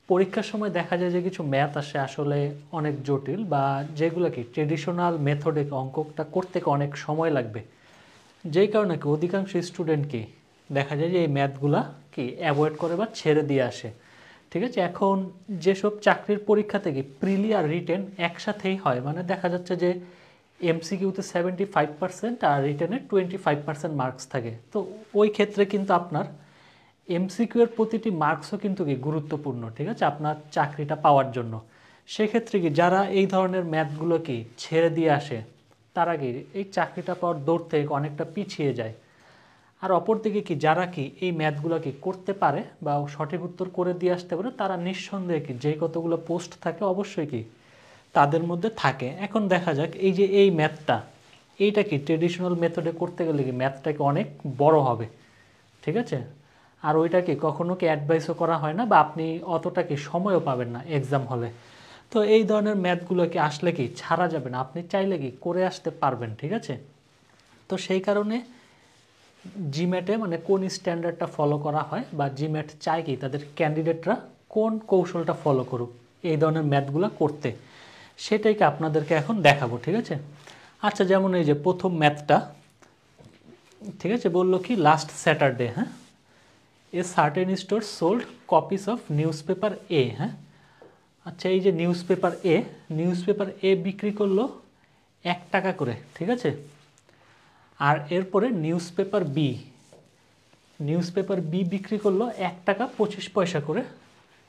পরীক্ষার সময় দেখা যায় যে কিছু ম্যাথ আসে আসলে অনেক জটিল, বা যেগুলো কি ট্রেডিশনাল মেথডে অঙ্কটা করতে অনেক সময় লাগবে, যেই কারণে কি অধিকাংশ স্টুডেন্টকে দেখা যায় যে এই ম্যাথগুলা কি অ্যাভয়েড করে বা ছেড়ে দিয়ে আসে। ঠিক আছে, এখন যেসব চাকরির পরীক্ষা থেকে প্রিলি আর রিটেন একসাথেই হয়, মানে দেখা যাচ্ছে যে এমসিকিউতে 75% আর রিটেনে 25% মার্কস থাকে, তো ওই ক্ষেত্রে কিন্তু আপনার এমসিকিউ এর প্রতিটি মার্কসও কিন্তু কি গুরুত্বপূর্ণ, ঠিক আছে, আপনার চাকরিটা পাওয়ার জন্য। সেক্ষেত্রে কি যারা এই ধরনের ম্যাথগুলো কি ছেড়ে দিয়ে আসে, তারা কি এই চাকরিটা পাওয়ার দৌড় থেকে অনেকটা পিছিয়ে যায়। আর অপরদিকে কি যারা কি এই ম্যাথগুলো কি করতে পারে বা সঠিক উত্তর করে দিয়ে আসতে পারে, তারা নিঃসন্দেহে কি যেই কতগুলো পোস্ট থাকে অবশ্যই কি তাদের মধ্যে থাকে। এখন দেখা যাক এই যে এই ম্যাথটা, এইটা কি ট্রেডিশনাল মেথডে করতে গেলে কি ম্যাথটাকে অনেক বড় হবে, ঠিক আছে, আর ওইটা কি কখনো কি অ্যাডভাইসও করা হয় না, বা আপনি অতটা কি সময়ও পাবেন না এক্সাম হলে। তো এই ধরনের ম্যাথগুলো কি আসলে কি ছাড়া যাবে না, আপনি চাইলে কি করে আসতে পারবেন, ঠিক আছে। তো সেই কারণে জিম্যাটে মানে কোন স্ট্যান্ডার্ডটা ফলো করা হয়, বা জিম্যাট চায় কি তাদের ক্যান্ডিডেটরা কোন কৌশলটা ফলো করুক এই ধরনের ম্যাথগুলো করতে, সেটাইকে আপনাদেরকে এখন দেখাবো, ঠিক আছে। আচ্ছা, যেমন এই যে প্রথম ম্যাথটা, ঠিক আছে, বললো কি লাস্ট স্যাটারডে, হ্যাঁ, a certain store sold copies of newspaper এ, হ্যাঁ। আচ্ছা, এই যে নিউজ পেপার এ বিক্রি করলো 1 টাকা করে, ঠিক আছে। আর এরপরে নিউজ পেপার বি বিক্রি করলো 1 টাকা 25 পয়সা করে,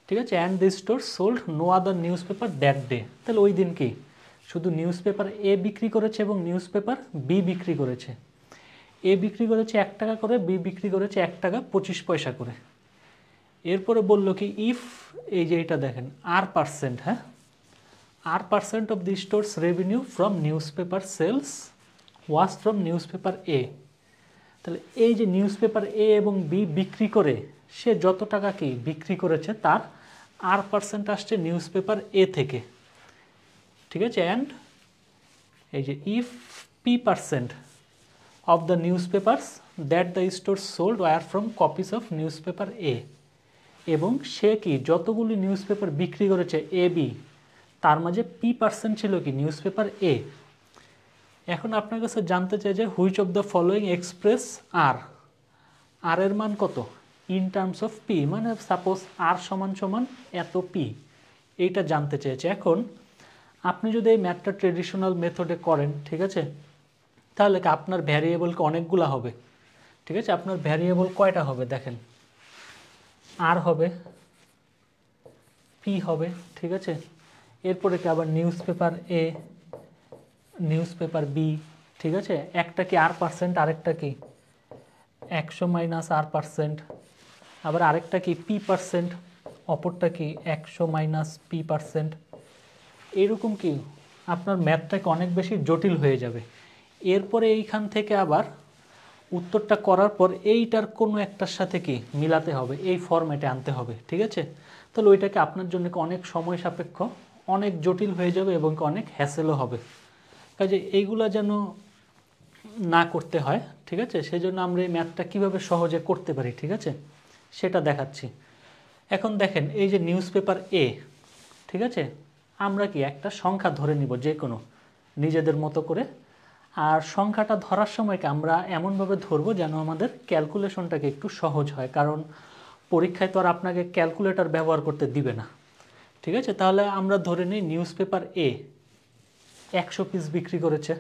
ঠিক আছে। And this store sold no other newspaper that day. তাহলে ওই দিন কি শুধু নিউজ পেপার এ বিক্রি করেছে এবং নিউজ পেপার বি বিক্রি করেছে। এ বিক্রি করেছে 1 টাকা করে, বি বিক্রি করেছে 1 টাকা 25 পয়সা করে। এরপরে বললো কি ইফ, এই যে এটা দেখেন R%, হ্যাঁ, R% of the stores revenue from newspaper sales was from newspaper এ। তাহলে এই যে নিউজ পেপার এ এবং বি বিক্রি করে সে যত টাকা কি বিক্রি করেছে তার R% আসছে নিউজ পেপার এ থেকে, ঠিক আছে। অ্যান্ড এই যে if P% of the newspapers that the store sold were from copies of newspaper A, এবং সে কি যতগুলি নিউজ পেপার বিক্রি করেছে এ বি, তার মাঝে P% ছিল কি নিউজ পেপার এ। এখন আপনার কাছে জানতে চাই যে which of the following express R এর মান কত ইন টার্মস অফ পি, মানে সাপোজ আর সমান সমান এত পি, এইটা জানতে চেয়েছে। এখন আপনি যদি এই ম্যাথটা ট্রেডিশনাল মেথডে করেন, ঠিক আছে, তাহলে কি আপনার ভ্যারিয়েবলকে অনেকগুলো হবে, ঠিক আছে। আপনার ভ্যারিয়েবল কয়টা হবে দেখেন, আর হবে, পি হবে, ঠিক আছে। এরপরে কি আবার নিউজ পেপার এ, নিউজ পেপার বি, ঠিক আছে। একটা কি R%, আরেকটা কি 100 মাইনাস R%, আবার আরেকটা কি P%, অপরটা কি 100 মাইনাস P%। এরকম কি আপনার ম্যাথটাকে অনেক বেশি জটিল হয়ে যাবে। এরপরে এইখান থেকে আবার উত্তরটা করার পর এইটার কোনো একটার সাথে কি মিলাতে হবে, এই ফরম্যাটে আনতে হবে, ঠিক আছে। তাহলে ওইটাকে আপনার জন্য অনেক সময় সাপেক্ষ, অনেক জটিল হয়ে যাবে এবং অনেক হ্যাসেলও হবে। কাজে এইগুলা যেন না করতে হয়, ঠিক আছে, সেই জন্য আমরা এই ম্যাথটা কীভাবে সহজে করতে পারি, ঠিক আছে, সেটা দেখাচ্ছি। এখন দেখেন এই যে নিউজ পেপার এ, ঠিক আছে, আমরা কি একটা সংখ্যা ধরে নিব যে কোনো নিজেদের মতো করে। আর সংখ্যাটা ধরার সময়কে আমরা এমনভাবে ধরবো যেন আমাদের ক্যালকুলেশনটাকে একটু সহজ হয়, কারণ পরীক্ষায় তো আর আপনাকে ক্যালকুলেটর ব্যবহার করতে দিবে না, ঠিক আছে। তাহলে আমরা ধরে নিই নিউজ পেপার এ 100 পিস বিক্রি করেছে,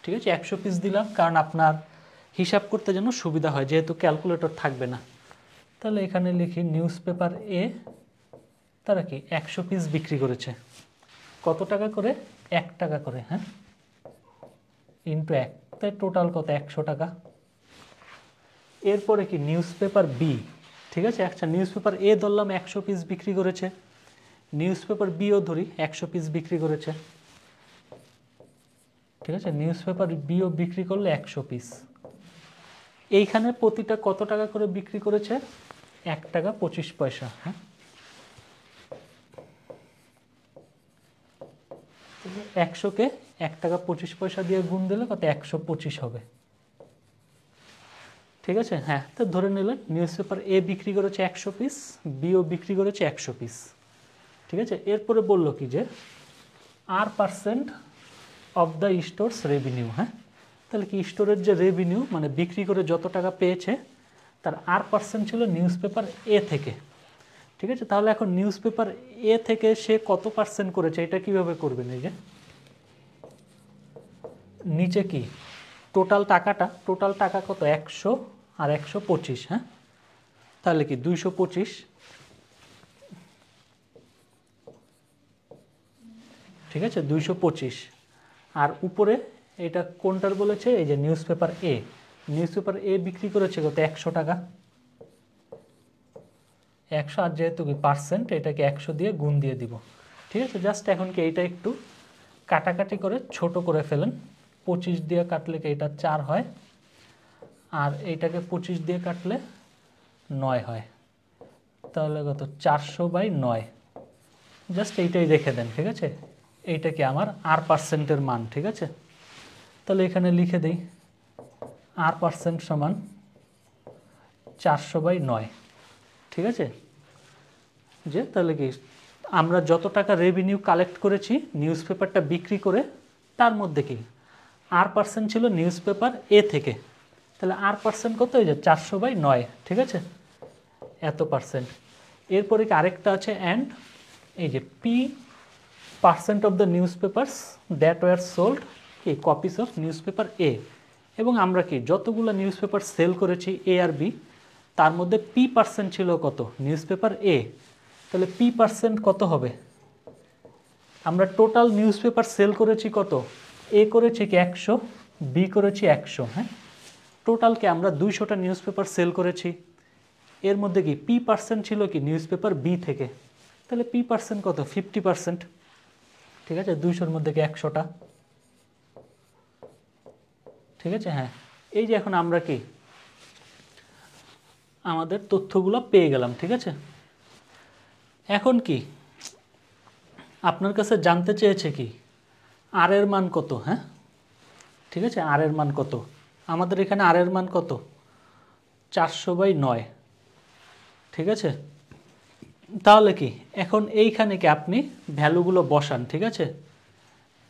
ঠিক আছে। 100 পিস দিলাম কারণ আপনার হিসাব করতে যেন সুবিধা হয়, যেহেতু ক্যালকুলেটর থাকবে না। তাহলে এখানে লিখি নিউজ পেপার এ তারা কি 100 পিস বিক্রি করেছে, কত টাকা করে 1 টাকা করে, হ্যাঁ, ইন্টু 1, তাই টোটাল কত 100 টাকা। এরপরে কি নিউজ পেপার বি, ঠিক আছে। আচ্ছা, নিউজ পেপার এ ধরলাম 100 পিস বিক্রি করেছে, নিউজ পেপার বিও ধরি 100 পিস বিক্রি করেছে, ঠিক আছে। নিউজ পেপার বিও বিক্রি করলে 100 পিস। এইখানে প্রতিটা কত টাকা করে বিক্রি করেছে 1 টাকা 25 পয়সা, হ্যাঁ। 100কে 1 টাকা 25 পয়সা দিয়ে গুণ দিলে কত 125 হবে, ঠিক আছে। হ্যাঁ, তো ধরে নিলেন নিউজ পেপার এ বিক্রি করেছে 100 পিস, বিও বিক্রি করেছে 100 পিস। ঠিক আছে। এরপরে বলল কি যে R% of the stores revenue. হ্যাঁ, তাহলে কি স্টোরের যে রেভিনিউ মানে বিক্রি করে যত টাকা পেয়েছে তার R% ছিল নিউজ পেপার এ থেকে। ঠিক আছে, তাহলে এখন নিউজ পেপার এ থেকে সে কত পার্সেন্ট করেছে এটা কিভাবে করবেন? এই যে নিচে কি টোটাল টাকা কত 100 আর 125। হ্যাঁ, তাহলে কি 225। ঠিক আছে, 225। আর উপরে এটা কোনটার বলেছে? এই যে নিউজ পেপার এ বিক্রি করেছে কত 100 টাকা। 100 আর যেহেতু কি পার্সেন্ট এটাকে 100 দিয়ে গুণ দিয়ে দিব। ঠিক আছে, জাস্ট এখন কি এইটা একটু কাটাকাটি করে ছোট করে ফেলেন। 25 দিয়ে কাটলে কি এটা 4 হয়, আর এইটাকে 25 দিয়ে কাটলে 9 হয়। তাহলে কত 400/9। জাস্ট এইটাই রেখে দেন। ঠিক আছে, এইটা কি আমার R%-এর মান। ঠিক আছে, তাহলে এখানে লিখে দিই R% সমান 400/9। ঠিক আছে, যে তাহলে কি আমরা যত টাকা রেভিনিউ কালেক্ট করেছি নিউজ পেপারটা বিক্রি করে, তার মধ্যে কি R% ছিল নিউজ পেপার এ থেকে, তাহলে R% কত? এই যে 400/9। ঠিক আছে, এত পার্সেন্ট। এরপরে কি আরেকটা আছে অ্যান্ড, এই যে P% of the newspapers that were sold কি কপিস অফ নিউজ পেপার এ। এবং আমরা কি যতগুলো নিউজ পেপার সেল করেছি এ আর বি, তার মধ্যে P% ছিল কত? নিউজ পেপার এ। তাহলে P% কত হবে? আমরা টোটাল নিউজ পেপার সেল করেছি কত? এ করেছি কি 100, বি করেছি 100। হ্যাঁ, টোটালকে আমরা 200টা নিউজ পেপার সেল করেছি। এর মধ্যে কি P% ছিল কি নিউজ পেপার বি থেকে, তাহলে P% কত? 50%। ঠিক আছে, 200-র মধ্যে কি 100টা। ঠিক আছে, হ্যাঁ, এই যে এখন আমরা কি আমাদের তথ্যগুলো পেয়ে গেলাম। ঠিক আছে, এখন কি আপনার কাছে জানতে চেয়েছে কি আর এর মান কত? হ্যাঁ, ঠিক আছে, আর এর মান কত? আমাদের এখানে আর এর মান কত? 400/9। ঠিক আছে, তাহলে কি এখন এইখানে কি আপনি ভ্যালুগুলো বসান। ঠিক আছে,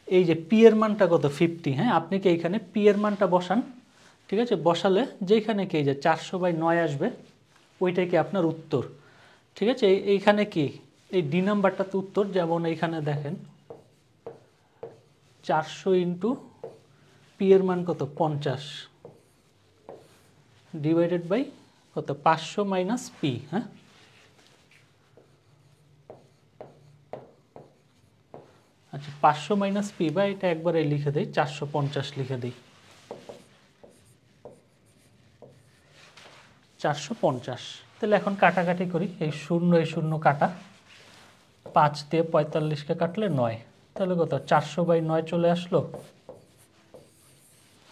এই যে পি এর মানটা কত? 50। হ্যাঁ, আপনি কি এইখানে পি এর মানটা বসান। ঠিক আছে, বসালে যেইখানে কি এই যে 400/9 আসবে ওইটাই কি আপনার উত্তর। ঠিক আছে, এইখানে কি এই ডি নাম্বারটা তো উত্তর। যেমন এইখানে দেখেন 400 ইন্টু পি এর মান কত? 50 ডিভাইডেড বাই কত? 500 মাইনাস পি। হ্যাঁ, আচ্ছা, 500 মাইনাস পি বা এটা একবারে লিখে দেই 450 লিখে দিই। 450। তাহলে এখন কাটাকাটি করি। এই শূন্য কাটা, 5 দিয়ে 45কে কাটলে 9, তাহলে কত? 400/9 চলে আসলো।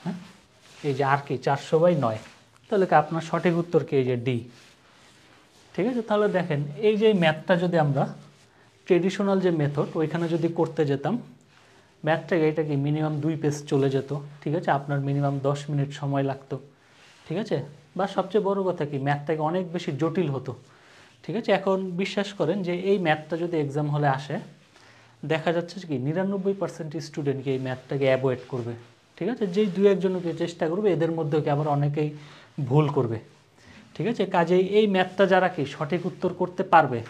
হ্যাঁ, এই যে আর কি 400/9। তাহলে কি আপনার সঠিক উত্তর কি? এই যে ডি। ঠিক আছে, তাহলে দেখেন এই যে ম্যাথটা যদি আমরা ট্রেডিশনাল যে মেথড ওইখানে যদি করতে যেতাম, ম্যাথটাকে এটা কি মিনিমাম 2 পেজ চলে যেত। ঠিক আছে, আপনার মিনিমাম 10 মিনিট সময় লাগতো। ঠিক আছে, বা সবচেয়ে বড় কথা কি ম্যাথটাকে অনেক বেশি জটিল হতো। ঠিক আছে, এখন বিশ্বাস করেন যে এই ম্যাথটা যদি এক্সাম হলে আসে, দেখা যাচ্ছে কি 99% স্টুডেন্টকে এই ম্যাথটাকে অ্যাভয়েড করবে। ঠিক আছে, যেই 2-1জনকে চেষ্টা করবে এদের মধ্যেও কি আবার অনেকেই ভুল করবে। ঠিক আছে, কাজেই এই ম্যাথটা যারা কি সঠিক উত্তর করতে পারবে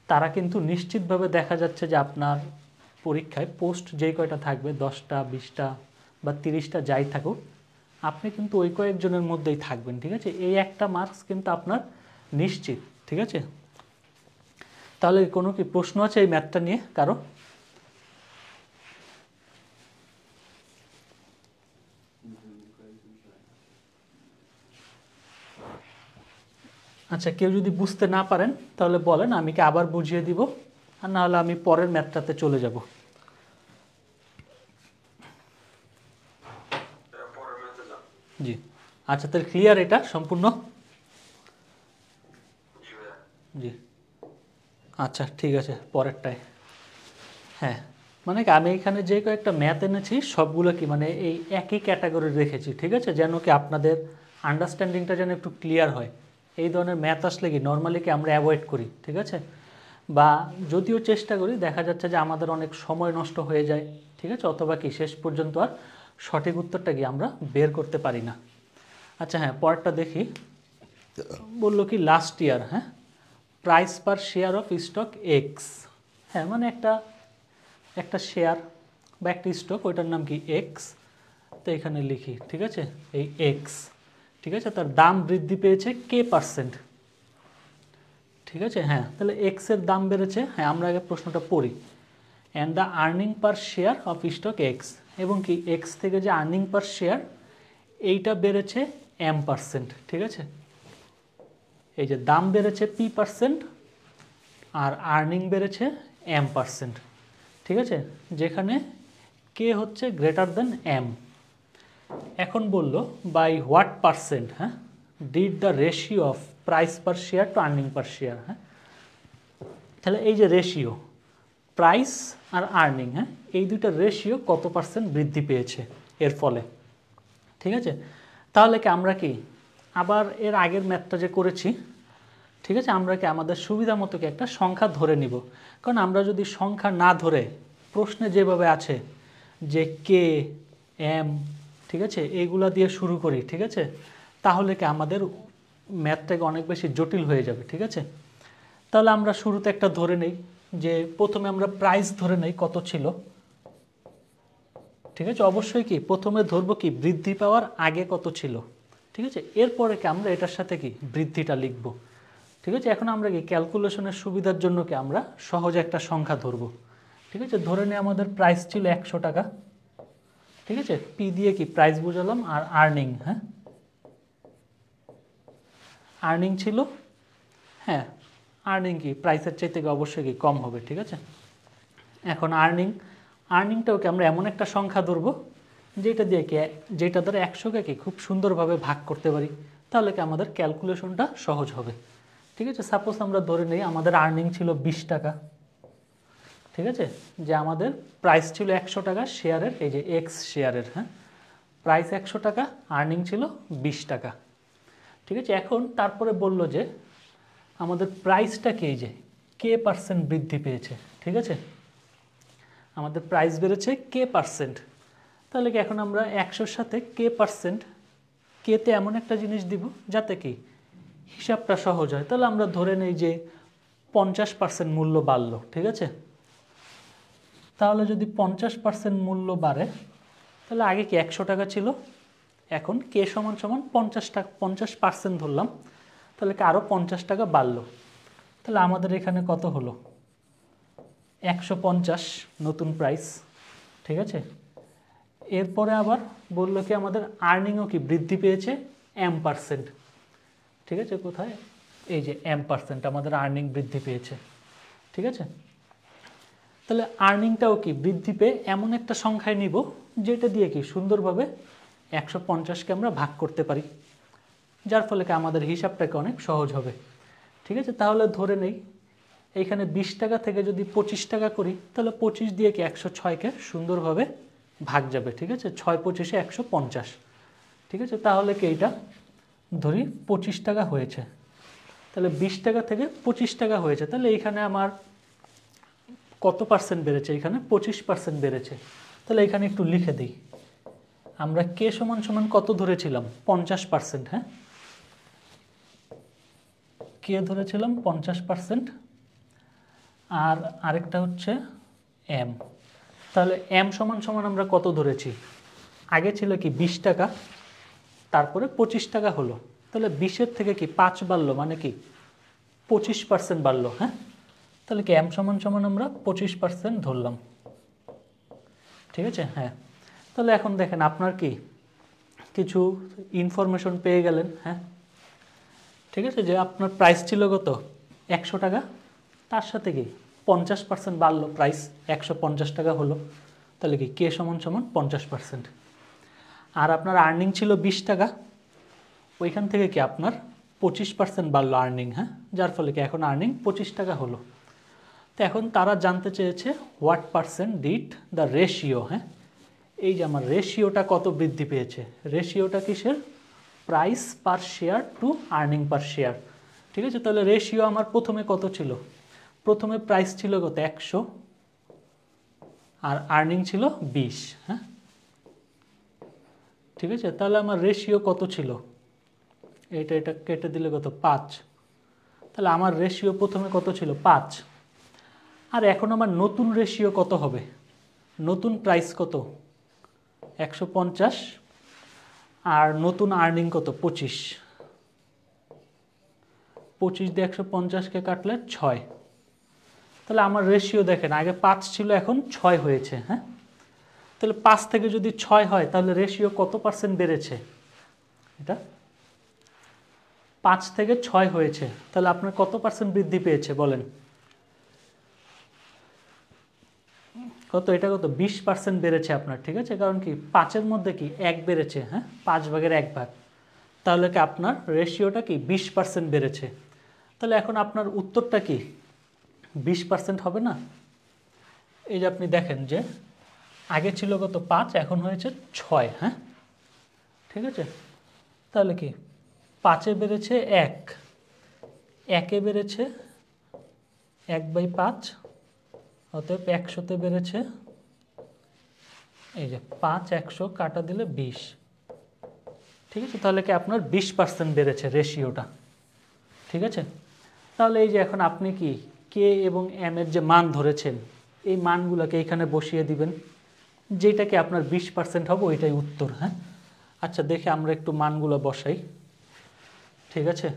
তারা কিন্তু নিশ্চিতভাবে দেখা যাচ্ছে যে আপনার পরীক্ষায় পোস্ট যেই কয়টা থাকবে 10টা 20টা বা 30টা যাই থাকুক, আপনি কিন্তু ওই কয়েকজনের মধ্যেই থাকবেন। ঠিক আছে, এই একটা মার্কস কিন্তু আপনার নিশ্চিত। ঠিক আছে, তাহলে কোনো কি প্রশ্ন আছে এই ম্যাথটা নিয়ে কারো? আচ্ছা, কেউ যদি বুঝতে না পারেন তাহলে বলেন, আমি কি আবার বুঝিয়ে দিব, আর না হলে আমি পরের ম্যাথটাতে চলে যাব। জি, আচ্ছা, তাহলে ক্লিয়ার এটা সম্পূর্ণ? জি, আচ্ছা, ঠিক আছে, পরেরটায়। হ্যাঁ, মানে কি আমি এখানে যে কয়েকটা ম্যাথ এনেছি সবগুলো কি মানে এই একই ক্যাটাগরির রেখেছি। ঠিক আছে, যেন কি আপনাদের আন্ডারস্ট্যান্ডিংটা যেন একটু ক্লিয়ার হয়। এই ধরনের ম্যাথ আসলে কি নর্মালি কি আমরা অ্যাভয়েড করি। ঠিক আছে, বা যদিও চেষ্টা করি দেখা যাচ্ছে যে আমাদের অনেক সময় নষ্ট হয়ে যায়, ঠিক আছে, অথবা কি শেষ পর্যন্ত আর সঠিক উত্তরটা কি আমরা বের করতে পারি না। আচ্ছা হ্যাঁ, পরেরটা দেখি। বললো কি লাস্ট ইয়ার, হ্যাঁ, price per share of stock x. হ্যাঁ, মানে একটা শেয়ার বা একটা স্টক, ওইটার নাম কি এক্স। তো এখানে লিখি, ঠিক আছে, এই এক্স, ঠিক আছে, তার দাম বৃদ্ধি পেয়েছে কে পার্সেন্ট, ঠিক আছে। হ্যাঁ, তাহলে এক্সের দাম বেড়েছে, হ্যাঁ আমরা আগে প্রশ্নটা পড়ি। And the earning per share of stock x, এবং কি এক্স থেকে যে আর্নিং পার শেয়ার এইটা বেড়েছে এম পার্সেন্ট, ঠিক আছে। এই যে দাম বেড়েছে পি পার্সেন্ট আর আর্নিং বেড়েছে এম পার্সেন্ট, ঠিক আছে, যেখানে কে হচ্ছে গ্রেটার দেন এম। এখন বলল বাই হোয়াট পার্সেন্ট, হ্যাঁ, did the ratio of price per share two earning per share. হ্যাঁ, তাহলে এই যে রেশিও প্রাইস আর আর্নিং, হ্যাঁ, এই দুইটা রেশিও কত পার্সেন্ট বৃদ্ধি পেয়েছে এর ফলে, ঠিক আছে। তাহলে কি আমরা কি আবার এর আগের ম্যাথটা যে করেছি, ঠিক আছে, আমরা কি আমাদের সুবিধা মতো কি একটা সংখ্যা ধরে নিব। কারণ আমরা যদি সংখ্যা না ধরে প্রশ্নে যেভাবে আছে যে কে এম, ঠিক আছে, এইগুলা দিয়ে শুরু করি, ঠিক আছে, তাহলে কি আমাদের ম্যাথটাকে অনেক বেশি জটিল হয়ে যাবে, ঠিক আছে। তাহলে আমরা শুরুতে একটা ধরে নেই, যে প্রথমে আমরা প্রাইস ধরে নেই কত ছিল, ঠিক আছে, অবশ্যই কি প্রথমে ধরবো কি বৃদ্ধি পাওয়ার আগে কত ছিল, ঠিক আছে, এরপরে কি আমরা এটার সাথে কি বৃদ্ধিটা লিখব, ঠিক আছে। এখন আমরা কি ক্যালকুলেশনের সুবিধার জন্য কি আমরা সহজে একটা সংখ্যা ধরব, ঠিক আছে। ধরে নিয়ে আমাদের প্রাইস ছিল 100 টাকা, ঠিক আছে, পি দিয়ে কি প্রাইস বুঝালাম, আর আর্নিং, হ্যাঁ, আর্নিং ছিল, হ্যাঁ, আর্নিং কি প্রাইসের চাইতে অবশ্যই কি কম হবে, ঠিক আছে। এখন আর্নিংটাও কি আমরা এমন একটা সংখ্যা ধরবো যেটা দ্বারা 100কে কি খুব সুন্দরভাবে ভাগ করতে পারি, তাহলে কি আমাদের ক্যালকুলেশনটা সহজ হবে, ঠিক আছে। সাপোজ আমরা ধরে নেই আমাদের আর্নিং ছিল 20 টাকা, ঠিক আছে, যে আমাদের প্রাইস ছিল 100 টাকা শেয়ারের, এই যে এক্স শেয়ারের, হ্যাঁ, প্রাইস 100 টাকা, আর্নিং ছিল 20 টাকা, ঠিক আছে। এখন তারপরে বলল যে আমাদের প্রাইসটাকে এই যে কে পার্সেন্ট বৃদ্ধি পেয়েছে, ঠিক আছে, আমাদের প্রাইস বেড়েছে কে পার্সেন্ট। তাহলে কি এখন আমরা 100-র সাথে কে পার্সেন্ট, কেতে এমন একটা জিনিস দিব যাতে কি হিসাবটা সহজ হয়। তাহলে আমরা ধরে নেই যে 50% মূল্য বাড়লো, ঠিক আছে। তাহলে যদি 50% মূল্য বাড়ে, তাহলে আগে কি 100 টাকা ছিল, এখন কে সমান সমান 50 টাকা, 50% ধরলাম, তাহলে কি আরও 50 টাকা বাড়লো। তাহলে আমাদের এখানে কত হলো 150 নতুন প্রাইস, ঠিক আছে। এরপরে আবার বললো কি আমাদের আর্নিংও কি বৃদ্ধি পেয়েছে এম পার্সেন্ট, ঠিক আছে, কোথায়, এই যে এম পার্সেন্ট আমাদের আর্নিং বৃদ্ধি পেয়েছে, ঠিক আছে। তাহলে আর্নিংটাও কি বৃদ্ধি পেয়ে এমন একটা সংখ্যায় নিব যেটা দিয়ে কি সুন্দরভাবে 150কে আমরা ভাগ করতে পারি, যার ফলে কি আমাদের হিসাবটাকে অনেক সহজ হবে, ঠিক আছে। তাহলে ধরে নেই এইখানে 20 টাকা থেকে যদি 25 টাকা করি, তাহলে 25 দিয়ে কি 106কে সুন্দরভাবে ভাগ যাবে, ঠিক আছে, 6×25 150, ঠিক আছে। তাহলে কি এইটা ধরি 25 টাকা হয়েছে, তাহলে 20 টাকা থেকে 25 টাকা হয়েছে, তাহলে এইখানে আমার কত পার্সেন্ট বেড়েছে, এখানে 25% বেড়েছে। তাহলে এখানে একটু লিখে দিই, আমরা কে সমান সমান কত ধরেছিলাম 50%, হ্যাঁ, কে ধরেছিলাম 50%, আর আরেকটা হচ্ছে এম। তাহলে এম সমান সমান আমরা কত ধরেছি, আগে ছিল কি 20 টাকা, তারপরে 25 টাকা হলো, তাহলে 20-এর থেকে কি 5 বাড়লো, মানে কি 25% বাড়লো, হ্যাঁ। তাহলে কি এম সমান সমান আমরা 25% ধরলাম, ঠিক আছে। হ্যাঁ, তাহলে এখন দেখেন আপনার কি কিছু ইনফরমেশন পেয়ে গেলেন, হ্যাঁ, ঠিক আছে, যে আপনার প্রাইস ছিল কত 100 টাকা, তার সাথে কি 50% বাড়লো, প্রাইস 150 টাকা হলো, তাহলে কি কে সমান সমান 50%। আর আপনার আর্নিং ছিল 20 টাকা, ওইখান থেকে কি আপনার 25% বাড়লো আর্নিং, হ্যাঁ, যার ফলে কি এখন আর্নিং 25 টাকা হলো। তো এখন তারা জানতে চেয়েছে what percent did the ratio, হ্যাঁ, এই যে আমার রেশিওটা কত বৃদ্ধি পেয়েছে, রেশিওটা কিসের, price per share two earning পার শেয়ার, ঠিক আছে। তাহলে রেশিও আমার প্রথমে কত ছিল, প্রথমে প্রাইস ছিল কত 100 আর আর্নিং ছিল 20, হ্যাঁ ঠিক আছে। তাহলে আমার রেশিও কত ছিল, এটা কেটে দিলে কত 5, তাহলে আমার রেশিও প্রথমে কত ছিল 5। আর এখন আমার নতুন রেশিও কত হবে, নতুন প্রাইস কত 150 আর নতুন আর্নিং কত 25, 25 দিয়ে 150কে কাটলে 6, তাহলে আমার রেশিও দেখেন আগে 5 ছিল এখন 6 হয়েছে, হ্যাঁ তাহলে 5 থেকে যদি 6 হয় তাহলে রেশিও কত পার্সেন্ট বেড়েছে, এটা 5 থেকে 6 হয়েছে, তাহলে আপনার কত পার্সেন্ট বৃদ্ধি পেয়েছে বলেন, কত, এটা কত 20% বেড়েছে আপনার, ঠিক আছে। কারণ কি 5-এর মধ্যে কি 1 বেড়েছে, হ্যাঁ 5 ভাগের 1 ভাগ, তাহলে কি আপনার রেশিওটা কি 20% বেড়েছে। তাহলে এখন আপনার উত্তরটা কি 20% হবে না। এই যে আপনি দেখেন যে আগে ছিল কত 5, এখন হয়েছে 6, হ্যাঁ ঠিক আছে। তাহলে কি 5-এ বেড়েছে 1, 1-এ বেড়েছে 1/5, অতএব 100-তে বেড়েছে, এই যে 5 100 কাটা দিলে 20, ঠিক আছে। তাহলে কি আপনার 20% বেড়েছে রেশিওটা, ঠিক আছে। তাহলে এই যে এখন আপনি কি কে এবং এম এর যে মান ধরেছেন এই মানগুলোকে এখানে বসিয়ে দিবেন, যেটাকে আপনার 20% হবে ওইটাই উত্তর, হ্যাঁ। আচ্ছা দেখে আমরা একটু মানগুলো বসাই, ঠিক আছে।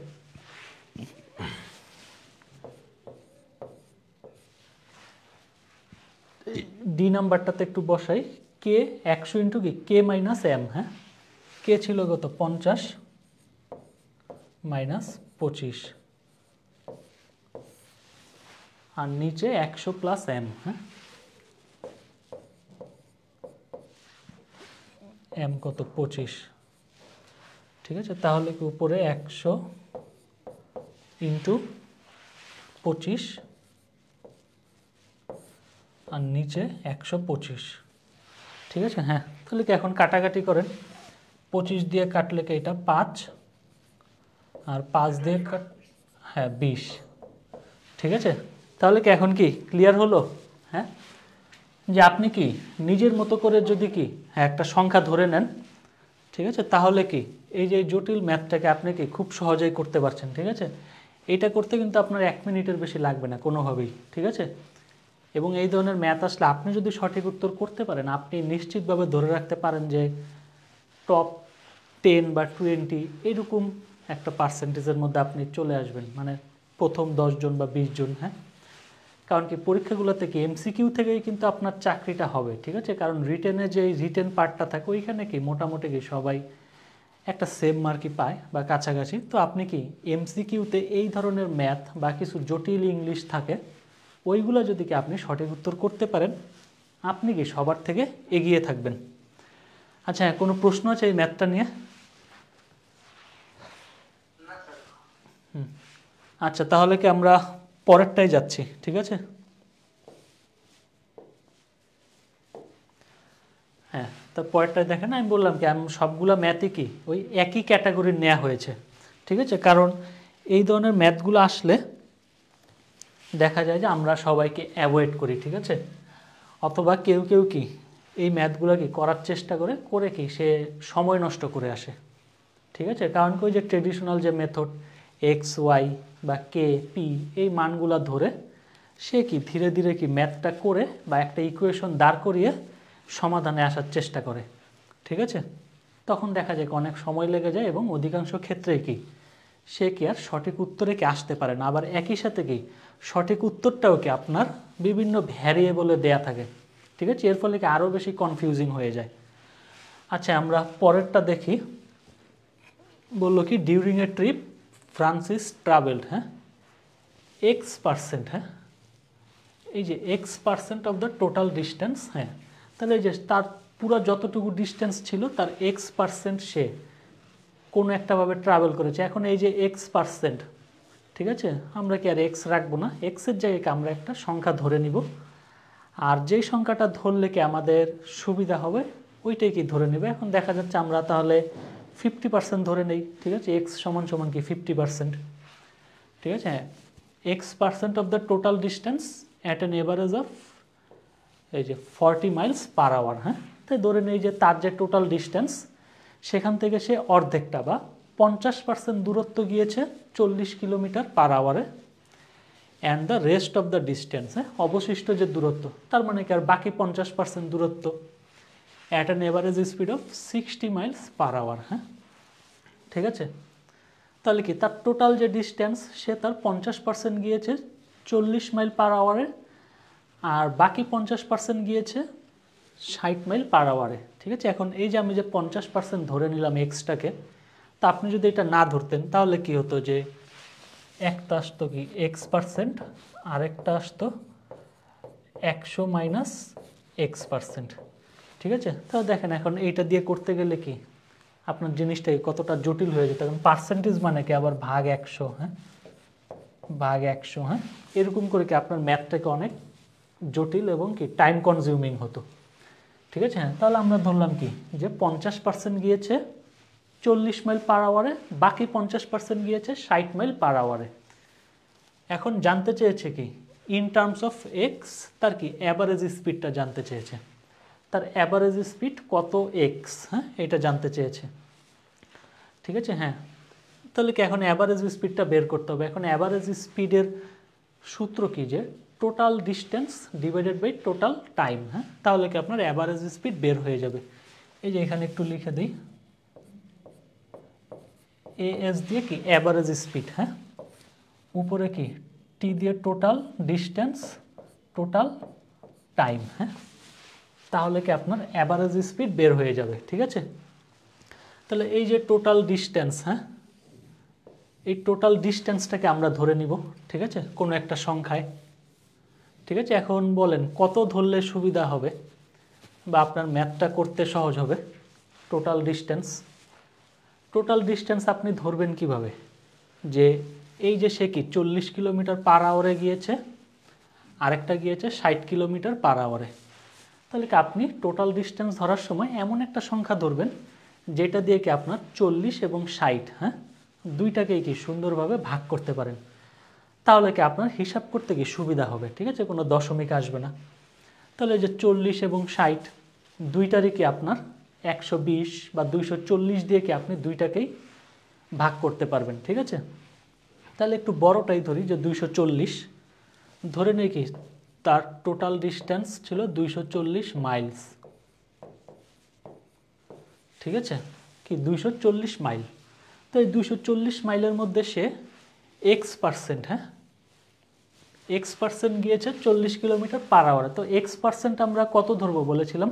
ডি নাম্বারটাতে একটু বসাই, কে 100 ইন্টু কি কে মাইনাস এম, হ্যাঁ কে ছিল কত 50 মাইনাস 25 আর নিচে 100 প্লাস এম, হ্যাঁ এম কত 25, ঠিক আছে। তাহলে কি উপরে 100 ইন্টু 25 আর নিচে 125, ঠিক আছে, হ্যাঁ। তাহলে কি এখন কাটাকাটি করেন, 25 দিয়ে কাটলে কি এটা 5 আর 5 দিয়ে হ্যাঁ 20, ঠিক আছে। তাহলে কি এখন কি ক্লিয়ার হলো, হ্যাঁ যে আপনি কি নিজের মতো করে যদি কি হ্যাঁ একটা সংখ্যা ধরে নেন, ঠিক আছে, তাহলে কি এই যে জটিল ম্যাথটাকে আপনি কি খুব সহজেই করতে পারছেন, ঠিক আছে। এটা করতে কিন্তু আপনার 1 মিনিটের বেশি লাগবে না কোনোভাবেই, ঠিক আছে। এবং এই ধরনের ম্যাথ আসলে আপনি যদি সঠিক উত্তর করতে পারেন আপনি নিশ্চিতভাবে ধরে রাখতে পারেন যে টপ 10 বা 20 এরকম একটা পার্সেন্টেজের মধ্যে আপনি চলে আসবেন, মানে প্রথম 10 জন বা 20 জন, হ্যাঁ। কারণ কি পরীক্ষাগুলোতে কি এমসিকিউ থেকেই কিন্তু আপনার চাকরিটা হবে, ঠিক আছে। কারণ রিটেনে যে রিটেন পার্টটা থাকে ওইখানে কি মোটামুটি কি সবাই একটা সেম মার্কই পায় বা কাছাকাছি। তো আপনি কি এমসিকিউতে এই ধরনের ম্যাথ বা কিছু জটিল ইংলিশ থাকে ওইগুলো যদি কি আপনি সঠিক উত্তর করতে পারেন আপনি কি সবার থেকে এগিয়ে থাকবেন। আচ্ছা কোনো প্রশ্ন আছে এই ম্যাথটা নিয়ে? আচ্ছা তাহলে কি আমরা পরেরটাই যাচ্ছি, ঠিক আছে। হ্যাঁ তো পরেরটাই দেখেন, আমি বললাম কি আমি সবগুলো ম্যাথই কি ওই একই ক্যাটাগরির নেওয়া হয়েছে, ঠিক আছে। কারণ এই ধরনের ম্যাথগুলো আসলে দেখা যায় যে আমরা সবাইকে অ্যাভয়েড করি, ঠিক আছে। অথবা কেউ কেউ কি এই ম্যাথগুলো কি করার চেষ্টা করে কি সে সময় নষ্ট করে আসে, ঠিক আছে। কারণ কি ওই যে ট্রেডিশনাল যে মেথড এক্স ওয়াই বা কে পি এই মানগুলো ধরে সে কি ধীরে ধীরে কি ম্যাথটা করে বা একটা ইকুয়েশন দাঁড় করিয়ে সমাধানে আসার চেষ্টা করে, ঠিক আছে। তখন দেখা যায় অনেক সময় লেগে যায় এবং অধিকাংশ ক্ষেত্রে কি সে কি আর সঠিক উত্তরে কি আসতে পারে না। আবার একই সাথে কি সঠিক উত্তরটাও কি আপনার বিভিন্ন ভ্যারিয়েবলে দেয়া থাকে, ঠিক আছে। এর ফলে কি আরও বেশি কনফিউজিং হয়ে যায়। আচ্ছা আমরা পরেরটা দেখি, বললো কি during a trip Francis travelled, হ্যাঁ X%, হ্যাঁ এই যে X% of the total distance, হ্যাঁ তাহলে এই যে তার পুরো যতটুকু ডিস্টেন্স ছিল তার X% সে কোনো একটাভাবে ট্রাভেল করেছে। এখন এই যে X%, ঠিক আছে, আমরা কি আর এক্স রাখবো না, এক্সের জায়গায় আমরা একটা সংখ্যা ধরে নিব আর যেই সংখ্যাটা ধরলে কি আমাদের সুবিধা হবে ওইটাই কি ধরে নেবে। এখন দেখা যাচ্ছে আমরা তাহলে 50% ধরে নেই, ঠিক আছে। এক্স সমান সমান কি 50%, ঠিক আছে। হ্যাঁ x% of the total distance at an average of এই যে 40 miles per hour। হ্যাঁ, তাই ধরে নেই যে তার যে টোটাল ডিস্টেন্স সেখান থেকে সে অর্ধেকটা বা 50% দূরত্ব গিয়েছে 40 কিলোমিটার পার আওয়ারে, and the rest of the distance, হ্যাঁ, অবশিষ্ট যে দূরত্ব, তার মানে কি আর বাকি 50% দূরত্ব at an average speed of 60 miles per hour। হ্যাঁ, ঠিক আছে, তাহলে কি তার টোটাল যে ডিস্টেন্স সে তার 50% গিয়েছে 40 মাইল পার আওয়ারে, আর বাকি 50% গিয়েছে 60 মাইল পার আওয়ারে। ঠিক আছে, এখন এই যে আমি যে 50% ধরে নিলাম এক্সটাকে, তা আপনি যদি এটা না ধরতেন তাহলে কি হতো যে একটা আসতো কি x%, আরেকটা আসতো 100 মাইনাস x%। ঠিক আছে, তাহলে দেখেন এখন এইটা দিয়ে করতে গেলে কি আপনার জিনিসটাই কতটা জটিল হয়ে যেত। কারণ পার্সেন্টেজ মানে কি আবার ভাগ 100, হ্যাঁ, ভাগ 100, হ্যাঁ, এরকম করে কি আপনার ম্যাথটাকে অনেক জটিল এবং কি টাইম কনজিউমিং হতো। ঠিক আছে, হ্যাঁ, তাহলে আমরা ধরলাম কি যে 50% গিয়েছে 40 মাইল পার আওয়ারে, বাকি 50% গিয়েছে 60 মাইল পার আওয়ারে। এখন জানতে চেয়েছে কি ইন টার্মস অফ এক্স, তার কি অ্যাভারেজ স্পিডটা জানতে চেয়েছে, তার অ্যাভারেজ স্পিড কত এক্স, হ্যাঁ, এটা জানতে চেয়েছে। ঠিক আছে, হ্যাঁ, তাহলে কি এখন অ্যাভারেজ স্পিডটা বের করতে হবে। এখন অ্যাভারেজ স্পিডের সূত্র কি যে total distance divided by total time. হ্যাঁ, তাহলে কি আপনার অ্যাভারেজ স্পিড বের হয়ে যাবে। এই যে এখানে একটু লিখে দিই, এএস দিয়ে কি অ্যাভারেজ স্পিড, হ্যাঁ, উপরে কি টি দিয়ে টোটাল ডিস্টেন্স, টোটাল টাইম। হ্যাঁ, তাহলে কি আপনার অ্যাভারেজ স্পিড বের হয়ে যাবে। ঠিক আছে, তাহলে এই যে টোটাল ডিস্টেন্স, হ্যাঁ, এই টোটাল ডিস্টেন্সটাকে আমরা ধরে নিব। ঠিক আছে, কোনো একটা সংখ্যায়। ঠিক আছে, এখন বলেন কত ধরলে সুবিধা হবে বা আপনার ম্যাথটা করতে সহজ হবে। টোটাল ডিস্টেন্স, টোটাল ডিস্টেন্স আপনি ধরবেন কিভাবে, যে এই যে সে কি 40 কিলোমিটার পার আওয়ারে গিয়েছে, আরেকটা গিয়েছে 60 কিলোমিটার পার আওয়ারে। তাহলে কি আপনি টোটাল ডিস্টেন্স ধরার সময় এমন একটা সংখ্যা ধরবেন যেটা দিয়ে কি আপনার 40 এবং 60, হ্যাঁ, দুইটাকেই কি সুন্দরভাবে ভাগ করতে পারেন। তাহলে কি আপনার হিসাব করতে কি সুবিধা হবে। ঠিক আছে, কোনো দশমিক আসবে না। তাহলে যে 40 এবং 60 দুইটারই কি আপনার 120 বা 240 দিয়ে কি আপনি দুইটাকেই ভাগ করতে পারবেন। ঠিক আছে, তাহলে একটু বড়টাই ধরি যে 240, ধরে নেই কি তার টোটাল ডিস্টেন্স ছিল 240 মাইলস। ঠিক আছে, কি 240 মাইল। তো এই 240 মাইলের মধ্যে সে x%, হ্যাঁ, x% গিয়েছে 40 কিলোমিটার পার আওয়ারে। তো x% আমরা কত ধরবো বলেছিলাম,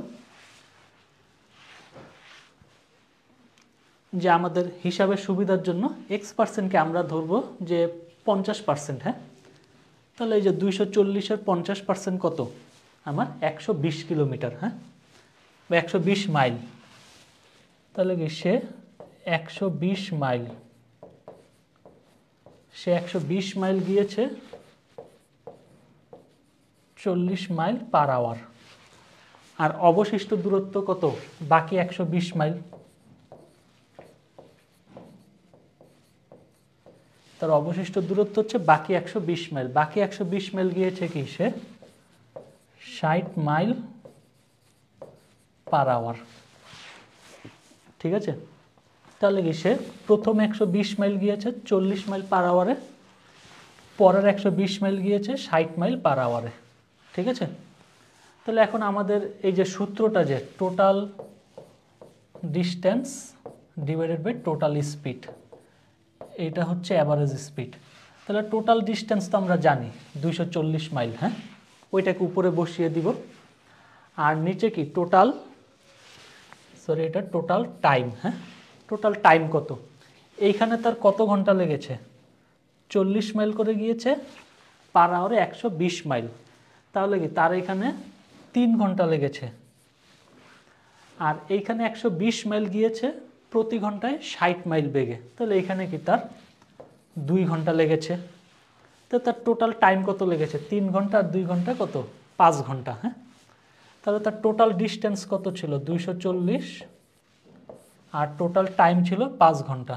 যে আমাদের হিসাবের সুবিধার জন্য x%কে আমরা ধরবো যে 50%। হ্যাঁ, তাহলে এই যে 240-এর 50% কত আমার 120 কিলোমিটার, হ্যাঁ, বা 120 মাইল। তাহলে কি সে 120 মাইল, সে 120 মাইল গিয়েছে 40 মাইল পার আওয়ার, আর অবশিষ্ট দূরত্ব কত বাকি 120 মাইল। তার অবশিষ্ট দূরত্ব হচ্ছে বাকি 120 মাইল। বাকি 120 মাইল গিয়েছে কি সে 60 মাইল পার আওয়ার। ঠিক আছে, তাহলে কি সে প্রথম 120 মাইল গিয়েছে 40 মাইল পার আওয়ারে, পরের 120 মাইল গিয়েছে 60 মাইল পার আওয়ারে। ঠিক আছে, তাহলে এখন আমাদের এই যে সূত্রটা যে total distance divided by total speed, এটা হচ্ছে অ্যাভারেজ স্পিড। তাহলে টোটাল ডিস্টেন্স তো আমরা জানি 240 মাইল, হ্যাঁ, ওইটাকে উপরে বসিয়ে দিব, আর নিচে কি টোটাল, সরি এটা টোটাল টাইম। হ্যাঁ, টোটাল টাইম কত, এইখানে তার কত ঘন্টা লেগেছে, 40 মাইল করে গিয়েছে, পার আওয়ারে 120 মাইল, তাহলে কি তার এখানে 3 ঘন্টা লেগেছে। আর এইখানে 120 মাইল গিয়েছে প্রতি ঘন্টায় 60 মাইল বেগে, তাহলে এইখানে কি তার 2 ঘন্টা লেগেছে। তো তার টোটাল টাইম কত লেগেছে, 3 ঘন্টা আর 2 ঘন্টা কত 5 ঘন্টা। হ্যাঁ, তাহলে তার টোটাল ডিস্টেন্স কত ছিল 240, আর টোটাল টাইম ছিল 5 ঘন্টা।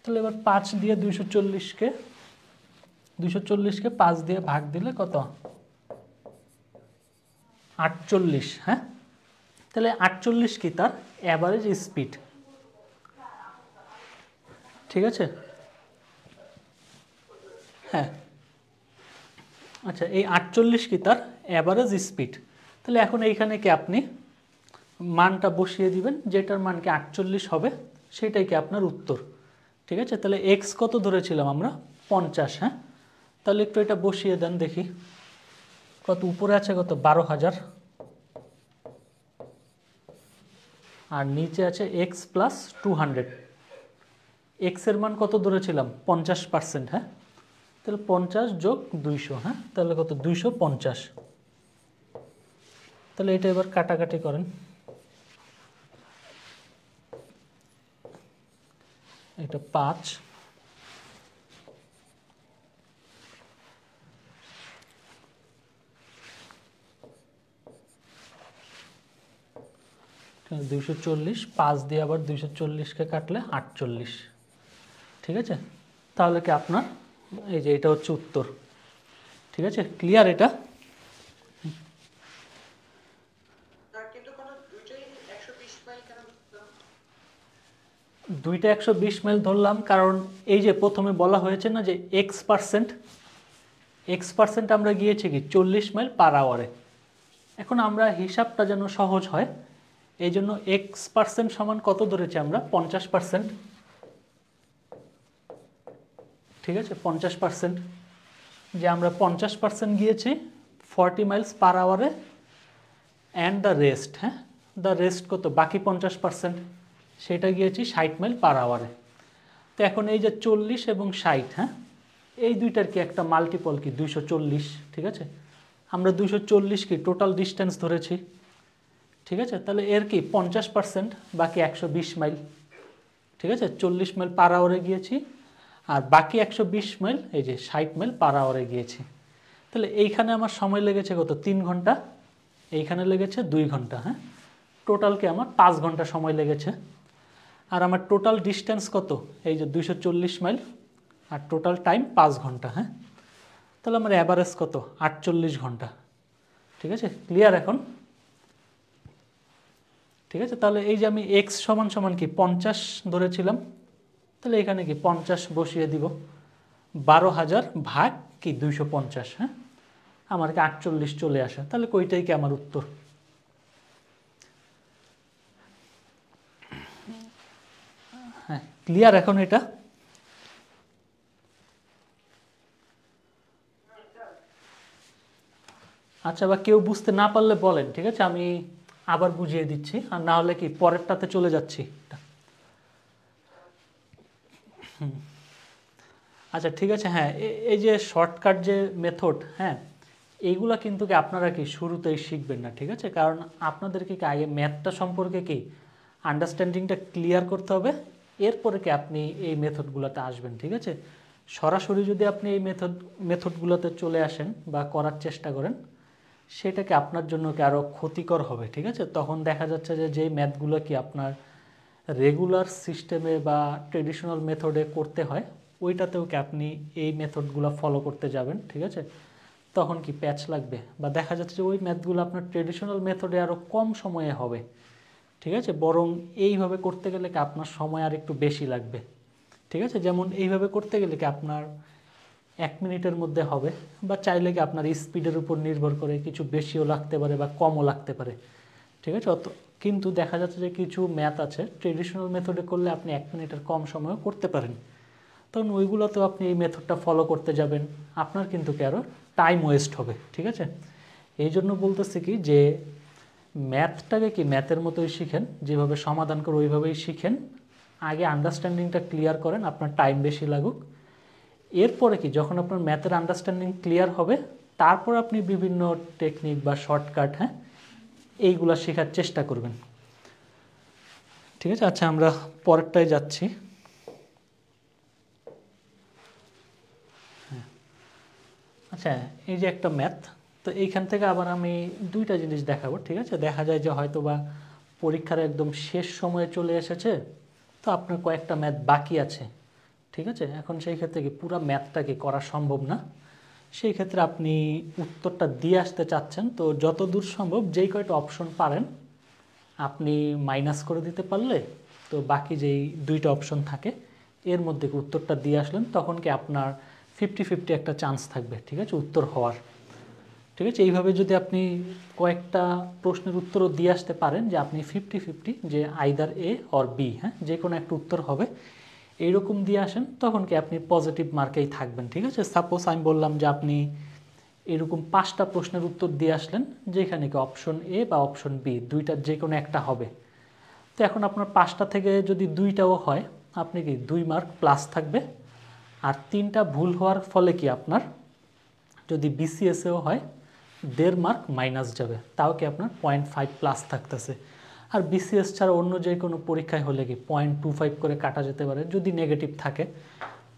তাহলে এবার 5 দিয়ে 240-কে 240কে 5 দিয়ে ভাগ দিলে কত? 48। হ্যাঁ, তাহলে 48 কি তার অ্যাভারেজ স্পিড। ঠিক আছে, হ্যাঁ। আচ্ছা, এই 48 কি তার অ্যাভারেজ স্পিড। তাহলে এখন এইখানে কি আপনি মানটা বসিয়ে দিবেন, যেটার মান কি 48 হবে সেটাই কি আপনার উত্তর। ঠিক আছে, তাহলে এক্স কত ধরেছিলাম আমরা? 50। হ্যাঁ, তাহলে একটু এটা বসিয়ে দেন দেখি কত উপরে আছে, কত 12,000, আর নিচে আছে এক্স প্লাস 200। এক্স এর মান কত ধরেছিলাম? 50%। হ্যাঁ, তাহলে 50 যোগ 200। হ্যাঁ, তাহলে কত? 250। তাহলে এটা এবার কাটাকাটি করেন। এটা 5, এখানে 240, 5 দিয়ে আবার 240কে কাটলে 48। ঠিক আছে, তাহলে কি আপনার এই যে এটা হচ্ছে উত্তর। ঠিক আছে, ক্লিয়ার এটা? দুইটা 120 মাইল ধরলাম কারণ এই যে প্রথমে বলা হয়েছে না যে এক্স পার্সেন্ট আমরা গিয়েছি কি 40 মাইল পার আওয়ারে। এখন আমরা হিসাবটা যেন সহজ হয় এই জন্য এক্স% সমান কত ধরেছি আমরা? 50%। ঠিক আছে, 50%, যে আমরা 50% গিয়েছি 40 মাইলস পার আওয়ারে, অ্যান্ড দ্য রেস্ট, হ্যাঁ, দ্য রেস্ট কত? বাকি 50%, সেটা গিয়েছি 60 মাইল পার আওয়ারে। তো এখন এই যে 40 এবং 60, হ্যাঁ, এই দুইটার কি একটা মাল্টিপল কি 240। ঠিক আছে, আমরা 240 কি টোটাল ডিস্টেন্স ধরেছি। ঠিক আছে, তাহলে এর কি 50%, বাকি 120 মাইল। ঠিক আছে, 40 মাইল পার আওয়ারে গিয়েছি, আর বাকি 120 মাইল এই যে 60 মাইল পার আওয়ারে গিয়েছি। তাহলে এইখানে আমার সময় লেগেছে কত? 3 ঘন্টা, এইখানে লেগেছে 2 ঘন্টা। হ্যাঁ, টোটালকে আমার 5 ঘন্টা সময় লেগেছে। আর আমার টোটাল ডিস্টেন্স কত? এই যে 240 মাইল, আর টোটাল টাইম 5 ঘন্টা। হ্যাঁ, তাহলে আমার অ্যাভারেজ কত? 48 ঘন্টা। ঠিক আছে, ক্লিয়ার এখন? ঠিক আছে, তাহলে এই যে আমি এক্স সমান সমান কি 50 ধরেছিলাম, তাহলে এখানে কি 50 বসিয়ে দিব, 12,000 ভাগ কি 250। হ্যাঁ, আমার কি 48 চলে আসে, তাহলে কইটাই কি আমার উত্তর। হ্যাঁ, ক্লিয়ার এখন এটা? আচ্ছা, বা কেউ বুঝতে না পারলে বলেন, ঠিক আছে, আমি আবার বুঝিয়ে দিচ্ছি, আর না হলে কি পরেরটাতে চলে যাচ্ছি। আচ্ছা, ঠিক আছে। হ্যাঁ, এই যে শর্টকাট যে মেথড, হ্যাঁ, এইগুলা কিন্তু কি আপনারা কি শুরুতেই শিখবেন না। ঠিক আছে, কারণ আপনাদেরকে কি আগে ম্যাথটা সম্পর্কে কি আন্ডারস্ট্যান্ডিংটা ক্লিয়ার করতে হবে, এরপরে কি আপনি এই মেথডগুলোতে আসবেন। ঠিক আছে, সরাসরি যদি আপনি এই মেথডগুলোতে চলে আসেন বা করার চেষ্টা করেন, সেটাকে আপনার জন্য কি আরও ক্ষতিকর হবে। ঠিক আছে, তখন দেখা যাচ্ছে যে যেই ম্যাথগুলো কি আপনার রেগুলার সিস্টেমে বা ট্রেডিশনাল মেথডে করতে হয়, ওইটাতেও কি আপনি এই মেথডগুলো ফলো করতে যাবেন। ঠিক আছে, তখন কি প্যাচ লাগবে, বা দেখা যাচ্ছে যে ওই ম্যাথগুলো আপনার ট্রেডিশনাল মেথডে আরও কম সময়ে হবে। ঠিক আছে, বরং এইভাবে করতে গেলে কি আপনার সময় আর একটু বেশি লাগবে। ঠিক আছে, যেমন এইভাবে করতে গেলে কি আপনার 1 মিনিটের মধ্যে হবে, বা চাইলে কি আপনার স্পিডের উপর নির্ভর করে কিছু বেশিও লাগতে পারে বা কমও লাগতে পারে। ঠিক আছে, কিন্তু দেখা যাচ্ছে যে কিছু ম্যাথ আছে ট্রেডিশনাল মেথডে করলে আপনি 1 মিনিটের কম সময়ও করতে পারেন, তখন ওইগুলোতেও আপনি এই মেথডটা ফলো করতে যাবেন, আপনার কিন্তু কি আরও টাইম ওয়েস্ট হবে। ঠিক আছে, এই জন্য বলতেছি কি যে ম্যাথটাকে কি ম্যাথের মতোই শিখেন, যেভাবে সমাধান করে ওইভাবেই শিখেন, আগে আন্ডারস্ট্যান্ডিংটা ক্লিয়ার করেন, আপনার টাইম বেশি লাগুক। এরপরে কি যখন আপনার ম্যাথের আন্ডারস্ট্যান্ডিং ক্লিয়ার হবে, তারপর আপনি বিভিন্ন টেকনিক বা শর্টকাট, হ্যাঁ, এইগুলা শেখার চেষ্টা করবেন। ঠিক আছে, আচ্ছা আমরা পরেরটায় যাচ্ছি। আচ্ছা, এই যে একটা ম্যাথ, তো এইখান থেকে আবার আমি দুইটা জিনিস দেখাবো। ঠিক আছে, দেখা যায় যে হয়তো বা পরীক্ষার একদম শেষ সময়ে চলে এসেছে, তো আপনার কয়েকটা ম্যাথ বাকি আছে, ঠিক আছে, এখন সেই ক্ষেত্রে কি পুরো ম্যাথটা কি করা সম্ভব না, সেই ক্ষেত্রে আপনি উত্তরটা দিয়ে আসতে চাচ্ছেন, তো যত দূর সম্ভব যেই কয়টা অপশন পারেন আপনি মাইনাস করে দিতে পারলে তো বাকি যেই দুইটা অপশন থাকে এর মধ্যে উত্তরটা দিয়ে আসলেন, তখন কি আপনার 50-50 একটা চান্স থাকবে, ঠিক আছে, উত্তর হওয়ার। ঠিক আছে, এইভাবে যদি আপনি কয়েকটা প্রশ্নের উত্তরও দিয়ে আসতে পারেন যে আপনি 50-50 যে আইদার এ অর বি, হ্যাঁ, যে কোনো একটা উত্তর হবে, এইরকম দিয়ে আসেন, তখন কি আপনি পজিটিভ মার্কেই থাকবেন। ঠিক আছে, সাপোজ আমি বললাম যে আপনি এরকম 5টা প্রশ্নের উত্তর দিয়ে আসলেন যেখানে কি অপশন এ বা অপশন বি দুইটার যে কোনো একটা হবে, তো এখন আপনার 5টা থেকে যদি 2টাও হয় আপনি কি 2 মার্ক প্লাস থাকবে, আর 3টা ভুল হওয়ার ফলে কি আপনার যদি বিসিএসেও হয় 1.5 মার্ক মাইনাস যাবে, তাও কি আপনার 0.5 প্লাস থাকতেছে। আর বিসিএস ছাড়া অন্য যে কোনো পরীক্ষায় হলে কি 0.25 করে কাটা যেতে পারে, যদি নেগেটিভ থাকে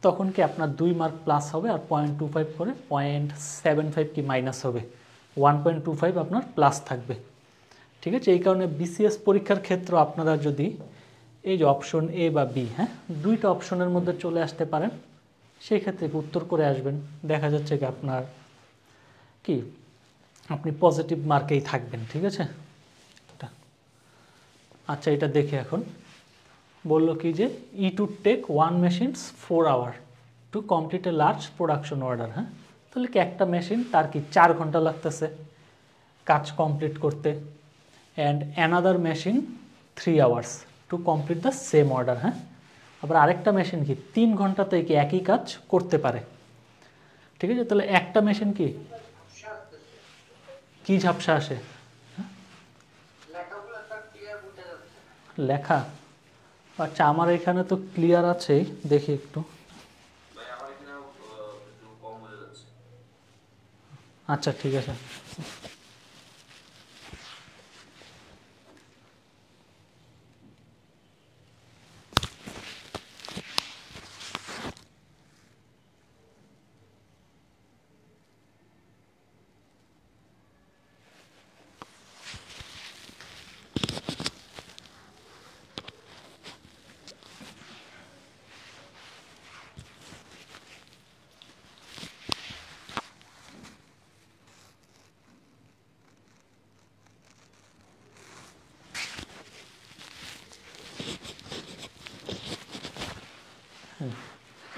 তখন কি আপনার 2 মার্ক প্লাস হবে, আর 0.25 করে 0.75 কি মাইনাস হবে, 1.25 আপনার প্লাস থাকবে। ঠিক আছে, এই কারণে বিসিএস পরীক্ষার ক্ষেত্রে আপনারা যদি এই যে অপশন এ বা বি, হ্যাঁ, দুইটা অপশনের মধ্যে চলে আসতে পারেন, সেই ক্ষেত্রে উত্তর করে আসবেন, দেখা যাচ্ছে কি আপনার কি আপনি পজিটিভ মার্কেই থাকবেন। ঠিক আছে, আচ্ছা এটা দেখে এখন বললো কি যে it would take 1 machines 4 hour to complete a large production order. হ্যাঁ, তাহলে কি একটা মেশিন তার কি 4 ঘন্টা লাগতেছে কাজ কমপ্লিট করতে, and another machine 3 hours to complete the same order. হ্যাঁ, আবার আরেকটা মেশিন কি 3 ঘন্টাতে কি একই কাজ করতে পারে। ঠিক আছে, তাহলে একটা মেশিন কি ঝাপসা আসে লেখা, আচ্ছা আমার এখানে তো ক্লিয়ার আছে, দেখি একটু। আচ্ছা ঠিক আছে,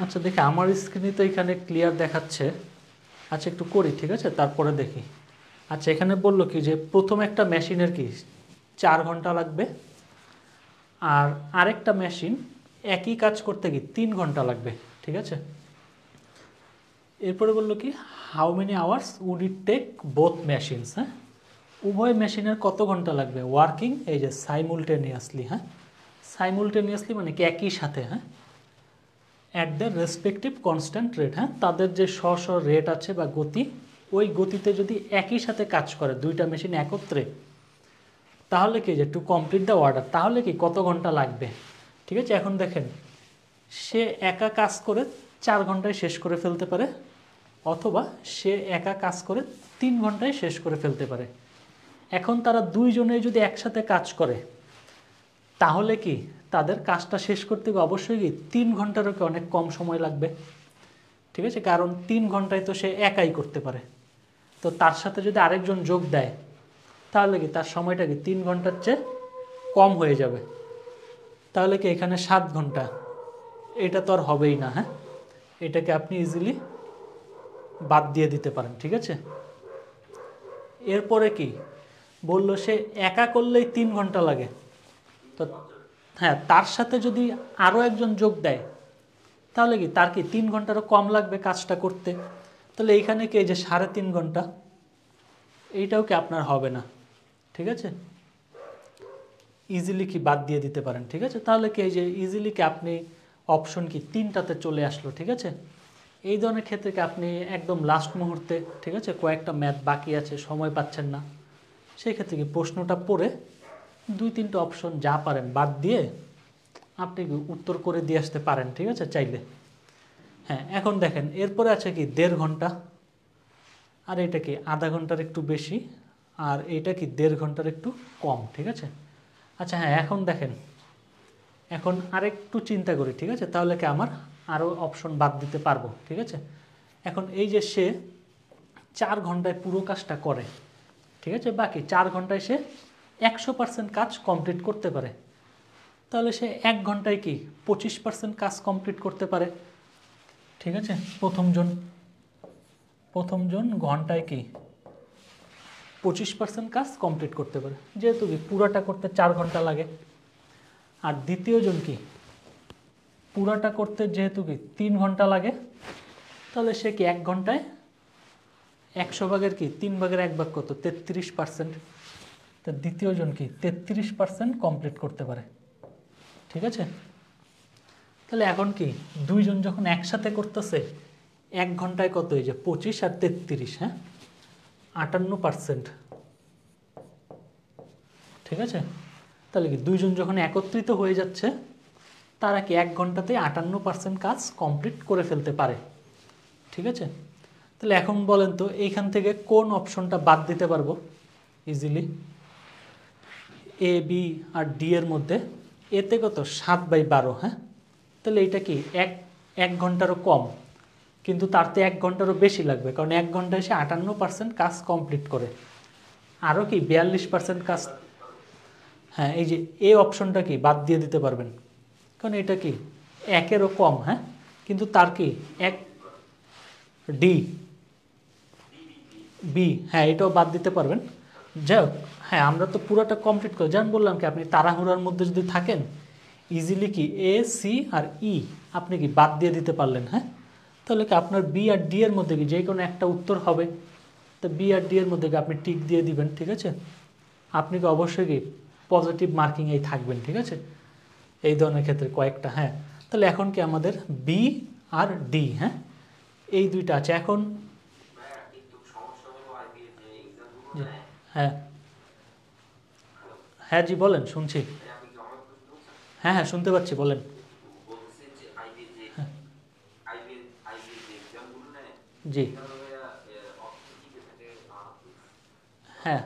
আচ্ছা দেখি আমার স্ক্রিনে তো এখানে ক্লিয়ার দেখাচ্ছে। আচ্ছা একটু করি, ঠিক আছে, তারপরে দেখি। আচ্ছা এখানে বললো কি যে প্রথম একটা মেশিনের কি 4 ঘন্টা লাগবে, আর আরেকটা মেশিন একই কাজ করতে কি 3 ঘন্টা লাগবে। ঠিক আছে, এরপরে বললো কি how many hours would it take both machines. হ্যাঁ, উভয় মেশিনের কত ঘন্টা লাগবে ওয়ার্কিং, এই যে সাইমুলটেনিয়াসলি। হ্যাঁ, সাইমুলটেনিয়াসলি মানে কি একই সাথে, হ্যাঁ, at the respective constant rate. হ্যাঁ, তাদের যে স্ব রেট আছে বা গতি, ওই গতিতে যদি একই সাথে কাজ করে দুইটা মেশিন একত্রে, তাহলে কি যে টু কমপ্লিট দ্য অর্ডার, তাহলে কি কত ঘন্টা লাগবে। ঠিক আছে, এখন দেখেন সে একা কাজ করে 4 ঘন্টায় শেষ করে ফেলতে পারে, অথবা সে একা কাজ করে 3 ঘন্টায় শেষ করে ফেলতে পারে। এখন তারা দুইজনেই যদি একসাথে কাজ করে তাহলে কি তাদের কাজটা শেষ করতে অবশ্যই কি 3 ঘন্টারও কি অনেক কম সময় লাগবে। ঠিক আছে, কারণ 3 ঘন্টায় তো সে একাই করতে পারে, তো তার সাথে যদি আরেকজন যোগ দেয় তাহলে কি তার সময়টা কি 3 ঘন্টার চেয়ে কম হয়ে যাবে, তাহলে কি এখানে 7 ঘন্টা, এটা তো আর হবেই না। হ্যাঁ, এটাকে আপনি ইজিলি বাদ দিয়ে দিতে পারেন। ঠিক আছে, এরপরে কি বলল সে একা করলেই 3 ঘন্টা লাগে, তো হ্যাঁ তার সাথে যদি আরও একজন যোগ দেয় তাহলে কি তার কি 3 ঘন্টারও কম লাগবে কাজটা করতে, তাহলে এইখানে কি এই যে 3.5 ঘন্টা, এইটাও কি আপনার হবে না। ঠিক আছে, ইজিলি কি বাদ দিয়ে দিতে পারেন। ঠিক আছে, তাহলে কি এই যে ইজিলি কি আপনি অপশন কি 3টাতে চলে আসলো। ঠিক আছে, এই ধরনের ক্ষেত্রে কি আপনি একদম লাস্ট মুহূর্তে, ঠিক আছে, কয়েকটা ম্যাথ বাকি আছে সময় পাচ্ছেন না, সেই ক্ষেত্রে কি প্রশ্নটা পড়ে 2-3টা অপশন যা পারেন বাদ দিয়ে আপনি উত্তর করে দিয়ে আসতে পারেন। ঠিক আছে, চাইলে। হ্যাঁ, এখন দেখেন এরপরে আছে কি 1.5 ঘন্টা, আর এটা কি আধা ঘন্টার একটু বেশি, আর এটা কি 1.5 ঘন্টার একটু কম। ঠিক আছে, আচ্ছা হ্যাঁ এখন দেখেন, এখন আরেকটু চিন্তা করি। ঠিক আছে, তাহলে কি আমার আরও অপশন বাদ দিতে পারবো, ঠিক আছে। এখন এই যে সে 4 ঘন্টায় পুরো কাজটা করে, ঠিক আছে, বাকি 4 ঘন্টায় সে 100% কাজ কমপ্লিট করতে পারে, তাহলে সে 1 ঘন্টায় কি 25% কাজ কমপ্লিট করতে পারে, ঠিক আছে। প্রথমজন ঘন্টায় কি 25% কাজ কমপ্লিট করতে পারে, যেহেতু কি পুরাটা করতে 4 ঘন্টা লাগে। আর দ্বিতীয়জন কি পুরাটা করতে যেহেতু কি 3 ঘন্টা লাগে, তাহলে সে কি 1 ঘন্টায় 100 ভাগের কি 3 ভাগের 1 ভাগ কত 33%, তো দ্বিতীয়জন কি 33% কমপ্লিট করতে পারে, ঠিক আছে। তাহলে এখন কি দুইজন যখন একসাথে করতেছে 1 ঘন্টায় কত, এই যে 25 আর 33, হ্যাঁ 58%, ঠিক আছে। তাহলে কি দুইজন যখন একত্রিত হয়ে যাচ্ছে তারা কি 1 ঘন্টাতে 58% কাজ কমপ্লিট করে ফেলতে পারে, ঠিক আছে। তাহলে এখন বলেন তো এইখান থেকে কোন অপশনটা বাদ দিতে পারবো easily, A B R D এর মধ্যে। এতে কত 7/12, হ্যাঁ, তাহলে এইটা কি এক ঘন্টারও কম, কিন্তু তার তো 1 ঘন্টারও বেশি লাগবে, কারণ 1 ঘন্টায় সে 58% কাজ কমপ্লিট করে, আরও কি 42% কাজ, হ্যাঁ এই যে এই অপশনটা কি বাদ দিয়ে দিতে পারবেন, কারণ এটা কি 1-এরও কম, হ্যাঁ, কিন্তু তার কি 1 ডি বি, হ্যাঁ এটাও বাদ দিতে পারবেন। যাই হোক, হ্যাঁ আমরা তো পুরোটা কমপ্লিট করি, যেমন বললাম কি আপনি তাড়াহুড়ার মধ্যে যদি থাকেন ইজিলি কি এ সি আর ই আপনি কি বাদ দিয়ে দিতে পারলেন, হ্যাঁ, তাহলে কি আপনার বি আর ডি এর মধ্যে কি যে কোনো একটা উত্তর হবে, তো বি আর ডি এর মধ্যে কি আপনি টিক দিয়ে দিবেন, ঠিক আছে। আপনি কি অবশ্যই কি পজিটিভ মার্কিংয়েই থাকবেন, ঠিক আছে, এই ধরনের ক্ষেত্রে কয়েকটা, হ্যাঁ। তাহলে এখন কি আমাদের বি আর ডি, হ্যাঁ এই দুইটা আছে। এখন হ্যাঁ হ্যাঁ জি বলেন, শুনছি, হ্যাঁ হ্যাঁ শুনতে পাচ্ছি, বলেন। জি হ্যাঁ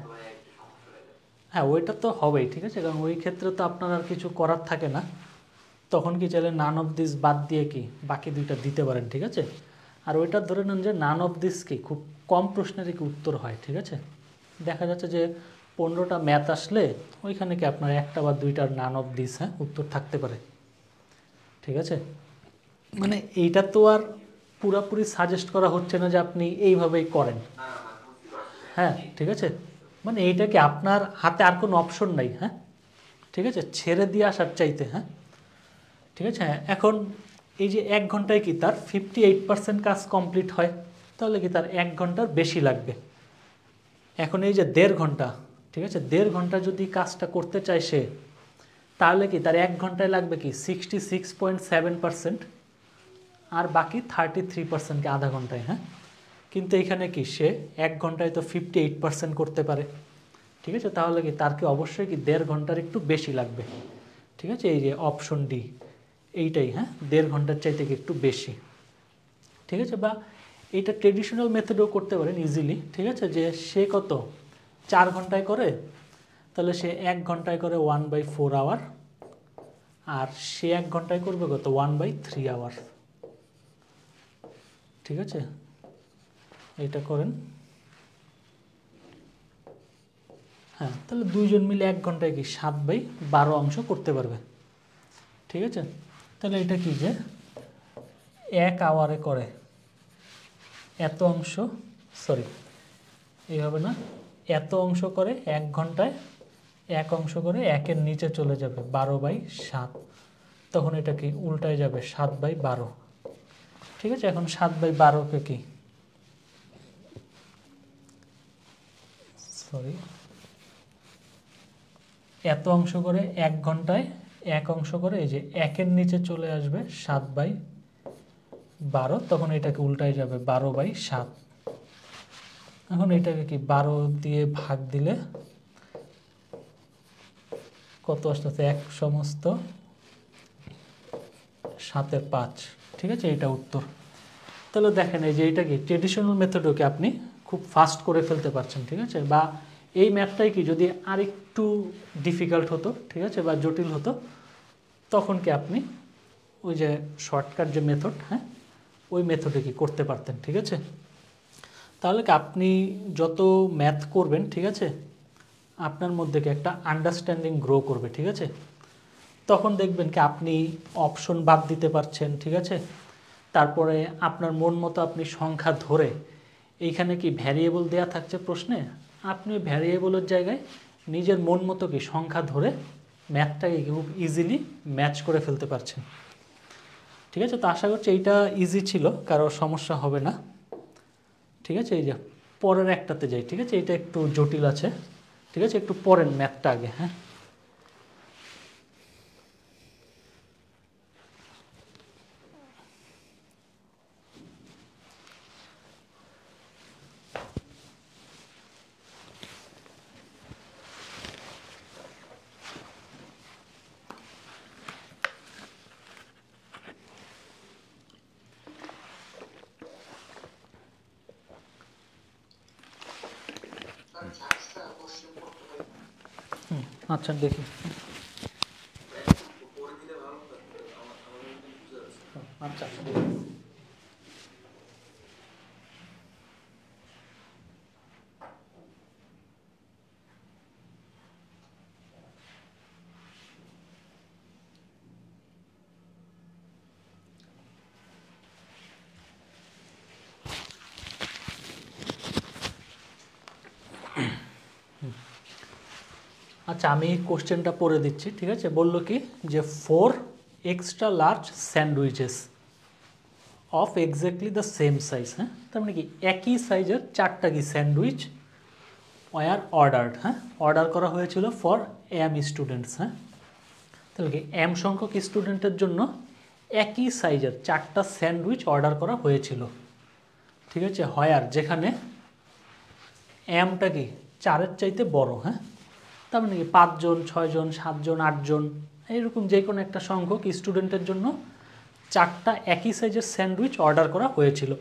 হ্যাঁ ওইটা তো হবেই, ঠিক আছে, কারণ ওই ক্ষেত্রে তো আপনার আর কিছু করার থাকে না, তখন কি চাইলে নান অফ দিস বাদ দিয়ে কি বাকি দুইটা দিতে পারেন, ঠিক আছে। আর ওইটা ধরে নেন যে নান অফ দিস কি খুব কম প্রশ্নেরই কি উত্তর হয়, ঠিক আছে। দেখা যাচ্ছে যে 15টা ম্যাথ আসলে ওইখানে কি আপনার একটা বা দুইটার নান অফ দিস, হ্যাঁ উত্তর থাকতে পারে, ঠিক আছে। মানে এইটা তো আর পুরাপুরি সাজেস্ট করা হচ্ছে না যে আপনি এইভাবেই করেন, হ্যাঁ ঠিক আছে, মানে এইটা কি আপনার হাতে আর কোনো অপশন নাই, হ্যাঁ ঠিক আছে, ছেড়ে দিয়ে আসার চাইতে, হ্যাঁ ঠিক আছে। হ্যাঁ এখন এই যে 1 ঘন্টায় কি তার 58% কাজ কমপ্লিট হয়, তাহলে কি তার 1 ঘন্টার বেশি লাগবে। এখন এই যে 1.5 ঘন্টা, ঠিক আছে, 1.5 ঘন্টা যদি কাজটা করতে চায় সে, তাহলে কি তার 1 ঘন্টায় লাগবে কি 66.7%, আর বাকি 33% কি আধা ঘন্টায়, হ্যাঁ। কিন্তু এখানে কি সে 1 ঘন্টায় তো 58% করতে পারে, ঠিক আছে, তাহলে কি তার কি অবশ্যই কি 1.5 ঘন্টার একটু বেশি লাগবে, ঠিক আছে। এই যে অপশন ডি এইটাই, হ্যাঁ 1.5 ঘন্টার চাইতে কি একটু বেশি, ঠিক আছে। বা এইটা ট্রেডিশনাল মেথডেও করতে পারেন ইজিলি, ঠিক আছে, যে সে কত 4 ঘন্টায় করে, তাহলে সে 1 ঘন্টায় করে 1/4 আওয়ার, আর সে 1 ঘন্টায় করবে কত 1/3 আওয়ার, ঠিক আছে। এইটা করেন, হ্যাঁ তাহলে দুইজন মিলে 1 ঘন্টায় কি 7/12 অংশ করতে পারবে, ঠিক আছে। তাহলে এটা কি যে 1 আওয়ারে করে এত অংশ, সরি এইভাবে না, এত অংশ করে 1 ঘন্টায় 1 অংশ করে 1-এর নিচে চলে যাবে 12/7, তখন এটা কি উল্টায় যাবে 7/12, ঠিক আছে। এখন 7/12কে কি সরি এত অংশ করে 1 ঘন্টায় 1 অংশ করে এই যে 1-এর নিচে চলে আসবে 7/12, তখন এটাকে উল্টায় যাবে 12/7। এখন এটাকে কি 12 দিয়ে ভাগ দিলে কত আসতেছে 1 সমস্ত 7/5, ঠিক আছে, এটা উত্তর। তাহলে দেখেন এই যে এটা কি ট্রেডিশনাল মেথডকে আপনি খুব ফাস্ট করে ফেলতে পারছেন, ঠিক আছে। বা এই ম্যাথটাই কি যদি আরেকটু ডিফিকাল্ট হতো, ঠিক আছে, বা জটিল হতো, তখন কি আপনি ওই যে শর্টকাট যে মেথড, হ্যাঁ, ওই মেথডে কি করতে পারতেন। ঠিক আছে, তাহলে কি আপনি যত ম্যাথ করবেন, ঠিক আছে, আপনার মধ্যে কি একটা আন্ডারস্ট্যান্ডিং গ্রো করবে। ঠিক আছে, তখন দেখবেন কি আপনি অপশন বাদ দিতে পারছেন। ঠিক আছে, তারপরে আপনার মন মতো আপনি সংখ্যা ধরে, এইখানে কি ভ্যারিয়েবল দেয়া থাকছে প্রশ্নে, আপনি ভ্যারিয়েবলের জায়গায় নিজের মন মতো কি সংখ্যা ধরে ম্যাথটাকে খুব ইজিলি ম্যাচ করে ফেলতে পারছেন। ঠিক আছে, তো আশা করছি এইটা ইজি ছিল, কারোর সমস্যা হবে না। ঠিক আছে, এই যে পরের একটাতে যাই। ঠিক আছে, এটা একটু জটিল আছে। ঠিক আছে, একটু পড়েন ম্যাথটা আগে। হ্যাঁ, আচ্ছা দেখি। আচ্ছা, আচ্ছা আমি কোশ্চেনটা পড়ে দিচ্ছি। ঠিক আছে, বললো কি যে 4 extra large sandwiches of exactly the same size. হ্যাঁ, তার মানে কি একই সাইজের 4টা কি স্যান্ডউইচ ওয়ার অর্ডার্ড। হ্যাঁ, অর্ডার করা হয়েছিল ফর এম স্টুডেন্টস। হ্যাঁ, তাহলে কি এম সংখ্যক স্টুডেন্টের জন্য একই সাইজের 4টা স্যান্ডউইচ অর্ডার করা হয়েছিল। ঠিক আছে, আর যেখানে এমটা কি 4-এর চাইতে বড়। হ্যাঁ, তার মানে কি 5 জন, 6 জন, 7 জন, 8 জন, এইরকম যে কোনো একটা সংখ্যক স্টুডেন্টের জন্য 4টা একই সাইজের স্যান্ডউইচ অর্ডার করা হয়েছিল।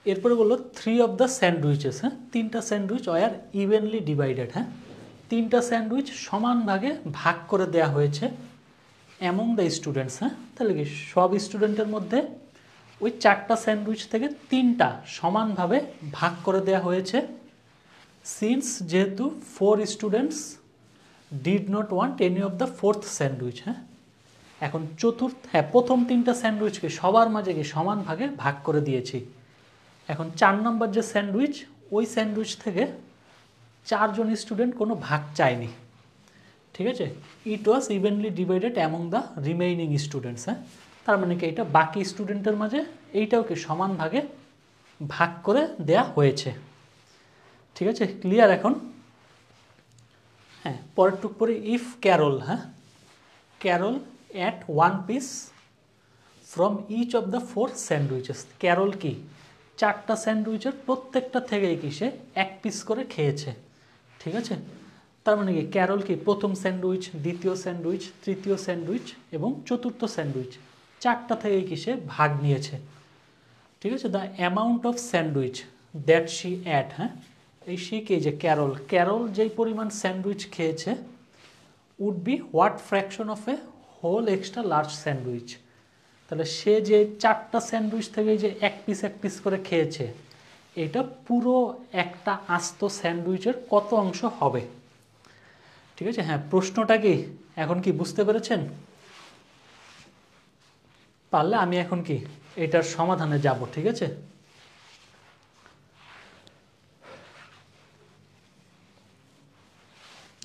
এরপরে বললো 3 অফ দ্য স্যান্ডউইচেস। হ্যাঁ, 3টা স্যান্ডউইচ ওয়ার ইভেনলি ডিভাইডেড। হ্যাঁ, 3টা স্যান্ডউইচ সমান ভাগে ভাগ করে দেওয়া হয়েছে অ্যামং দ্য স্টুডেন্টস। হ্যাঁ, তাহলে কি সব স্টুডেন্টের মধ্যে ওই 4টা স্যান্ডউইচ থেকে 3টা সমানভাবে ভাগ করে দেওয়া হয়েছে। সিন্স যেহেতু 4 students did not want any of the 4th sandwich. হ্যাঁ, এখন প্রথম 3টা স্যান্ডউইচকে সবার মাঝে কি সমান ভাগে ভাগ করে দিয়েছি। এখন 4 নম্বর যে স্যান্ডউইচ, ওই স্যান্ডউইচ থেকে 4 জন স্টুডেন্ট কোনো ভাগ চায়নি। ঠিক আছে, it was evenly divided among the remaining students. হ্যাঁ, তার মানে কি এটা বাকি স্টুডেন্টের মাঝে এইটাও কি সমান ভাগে ভাগ করে দেয়া হয়েছে। ঠিক আছে, ক্লিয়ার এখন? হ্যাঁ, পরের টুক পরে ইফ ক্যারল। হ্যাঁ, Carol at 1 piece from each of the 4 sandwiches. Carol কি 4টা স্যান্ডউইচের প্রত্যেকটা থেকেই কি সে 1 পিস করে খেয়েছে। ঠিক আছে, তার মানে কি ক্যারল কি প্রথম স্যান্ডউইচ, দ্বিতীয় স্যান্ডউইচ, তৃতীয় স্যান্ডউইচ এবং চতুর্থ স্যান্ডউইচ 4টা থেকেই কি সে ভাগ নিয়েছে। ঠিক আছে, the amount of sandwich that she at. হ্যাঁ, এই শি কে যে ক্যারল, ক্যারল যেই পরিমাণ স্যান্ডউইচ খেয়েছে would be what fraction of a whole extra large sandwich. তাহলে সে যে 4টা স্যান্ডউইচ থেকে যে 1 পিস করে খেয়েছে, এটা পুরো একটা আস্ত স্যান্ডউইচের কত অংশ হবে। ঠিক আছে, হ্যাঁ, প্রশ্নটা কি এখন কি বুঝতে পেরেছেন? পারলে আমি এখন কি এটার সমাধানে যাব। ঠিক আছে,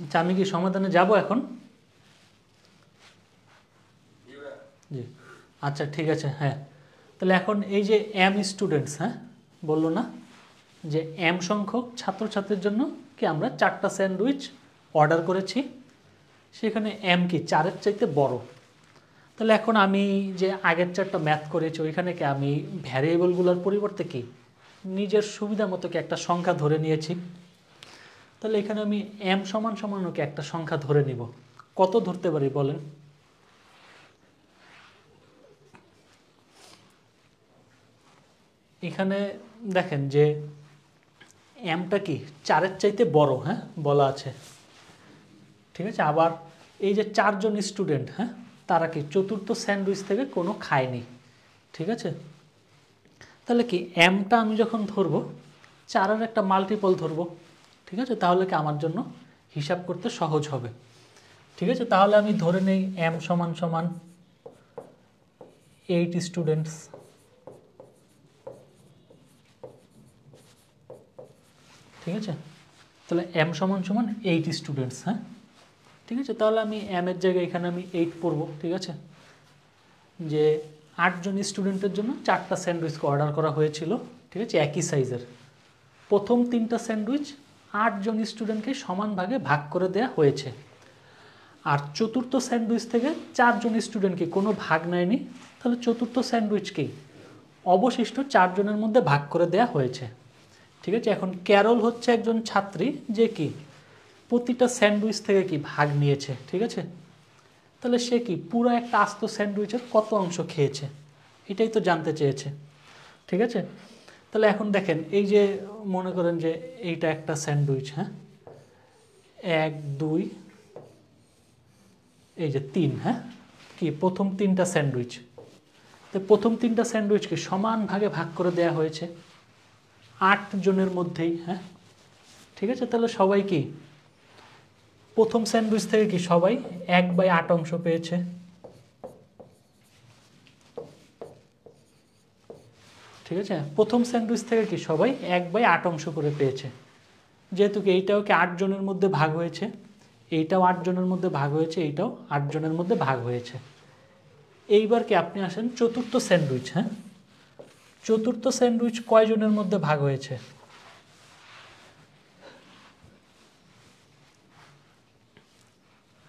আচ্ছা আমি কি সমাধানে যাব এখন? জি, আচ্ছা ঠিক আছে। হ্যাঁ, তাহলে এখন এই যে এম স্টুডেন্টস, হ্যাঁ বললো না যে এম সংখ্যক ছাত্রছাত্রীর জন্য কি আমরা 4টা স্যান্ডউইচ অর্ডার করেছি, সেখানে এম কি 4-এর চাইতে বড়। তাহলে এখন আমি যে আগের 4টা ম্যাথ করেছি ওইখানে কি আমি ভ্যারিয়েবলগুলোর পরিবর্তে কি নিজের সুবিধা মতো কি একটা সংখ্যা ধরে নিয়েছি। তাহলে এখানে আমি এম সমান কি একটা সংখ্যা ধরে নিব। কত ধরতে পারি বলেন? এখানে দেখেন যে এমটা কি 4-এর চাইতে বড়। হ্যাঁ, বলা আছে। ঠিক আছে, আবার এই যে 4 জন স্টুডেন্ট, হ্যাঁ তারা কি চতুর্থ স্যান্ডউইচ থেকে কোনো খায়নি। ঠিক আছে, তাহলে কি এমটা আমি যখন ধরবো 4-এর একটা মাল্টিপল ধরবো। ঠিক আছে, তাহলে কি আমার জন্য হিসাব করতে সহজ হবে। ঠিক আছে, তাহলে আমি ধরে নেই এম সমান সমান 8 স্টুডেন্টস। ঠিক আছে, তাহলে এম সমান সমান 8 স্টুডেন্টস। হ্যাঁ, ঠিক আছে, তাহলে আমি এম এর জায়গায় এখানে আমি 8 পড়বো। ঠিক আছে, যে 8 জন স্টুডেন্টের জন্য 4টা স্যান্ডউইচ অর্ডার করা হয়েছিল। ঠিক আছে, একই সাইজের। প্রথম 3টা স্যান্ডউইচ 8 জন স্টুডেন্টকে সমান ভাগে ভাগ করে দেওয়া হয়েছে। আর চতুর্থ স্যান্ডউইচ থেকে 4 জন স্টুডেন্টকে কোনো ভাগ নেয়নি, তাহলে চতুর্থ স্যান্ডউইচকেই অবশিষ্ট 4 জনের মধ্যে ভাগ করে দেওয়া হয়েছে। ঠিক আছে, এখন ক্যারল হচ্ছে একজন ছাত্রী যে কি প্রতিটা স্যান্ডউইচ থেকে কি ভাগ নিয়েছে। ঠিক আছে, তাহলে সে কি পুরো একটা আস্ত স্যান্ডউইচের কত অংশ খেয়েছে, এটাই তো জানতে চেয়েছে। ঠিক আছে, তাহলে এখন দেখেন এই যে মনে করেন যে এইটা একটা স্যান্ডউইচ। হ্যাঁ, 1 2 এই যে 3। হ্যাঁ, কি প্রথম 3টা স্যান্ডউইচ, তো প্রথম 3টা স্যান্ডউইচকে সমান ভাগে ভাগ করে দেওয়া হয়েছে 8 জনের মধ্যেই। হ্যাঁ, ঠিক আছে, তাহলে সবাই কি প্রথম স্যান্ডউইচ থেকে কি সবাই 1/8 অংশ পেয়েছে। ঠিক আছে, প্রথম স্যান্ডউইচ থেকে কি সবাই 1/8 অংশ করে পেয়েছে। যেহেতু কি এইটাও কি 8 জনের মধ্যে ভাগ হয়েছে, এইটাও 8 জনের মধ্যে ভাগ হয়েছে, এইটাও 8 জনের মধ্যে ভাগ হয়েছে। এইবার কি আপনি আসেন চতুর্থ স্যান্ডউইচ। হ্যাঁ, চতুর্থ স্যান্ডউইচ কয় জনের মধ্যে ভাগ হয়েছে?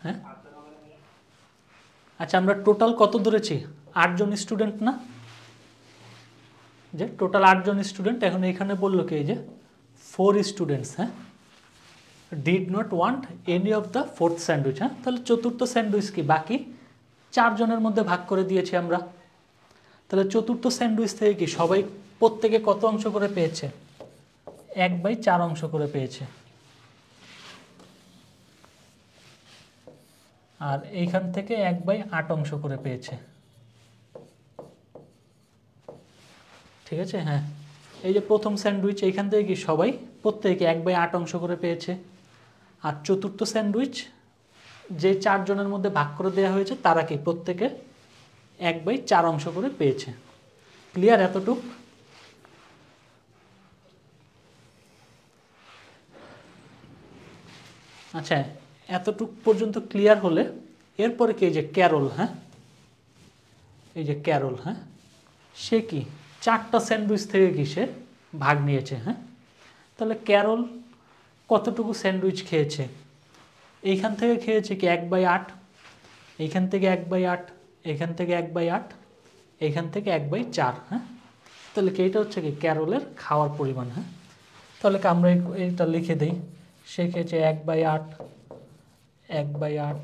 হ্যাঁ, আচ্ছা, আমরা টোটাল কত ধরেছি? 8 জন স্টুডেন্ট না, যে টোটাল 8 জন স্টুডেন্ট। এখন এখানে বললো কি এই যে 4 স্টুডেন্টস। হ্যাঁ, did not want any of the fourth sandwich. হ্যাঁ, তাহলে চতুর্থ স্যান্ডউইচ কি বাকি 4 জনের মধ্যে ভাগ করে দিয়েছি আমরা। তাহলে চতুর্থ স্যান্ডউইচ থেকে কি সবাই প্রত্যেকে কত অংশ করে পেয়েছে? 1/4 অংশ করে পেয়েছে। আর এইখান থেকে 1/8 অংশ করে পেয়েছে। ঠিক আছে, হ্যাঁ, এই যে প্রথম স্যান্ডউইচ এইখান থেকে কি সবাই প্রত্যেকে 1/8 অংশ করে পেয়েছে। আর চতুর্থ স্যান্ডউইচ যে 4 জনের মধ্যে ভাগ করে দেওয়া হয়েছে তারা কি প্রত্যেকে 1/4 অংশ করে পেয়েছে। ক্লিয়ার এতটুক? আচ্ছা, এতটুক পর্যন্ত ক্লিয়ার হলে এরপরে কি এই যে ক্যারল। হ্যাঁ, এই যে ক্যারল। হ্যাঁ, সে কি 4টা স্যান্ডউইচ থেকে কি সে ভাগ নিয়েছে। হ্যাঁ, তাহলে ক্যারল কতটুকু স্যান্ডউইচ খেয়েছে? এইখান থেকে খেয়েছে কি 1/8, এইখান থেকে 1/8, এইখান থেকে 1/8, এইখান থেকে 1/4। হ্যাঁ, তাহলে কি এটা হচ্ছে কি ক্যারলের খাওয়ার পরিমাণ। হ্যাঁ, তাহলে কি আমরা এটা লিখে দিই, সে খেয়েছে 1/8, 1/8,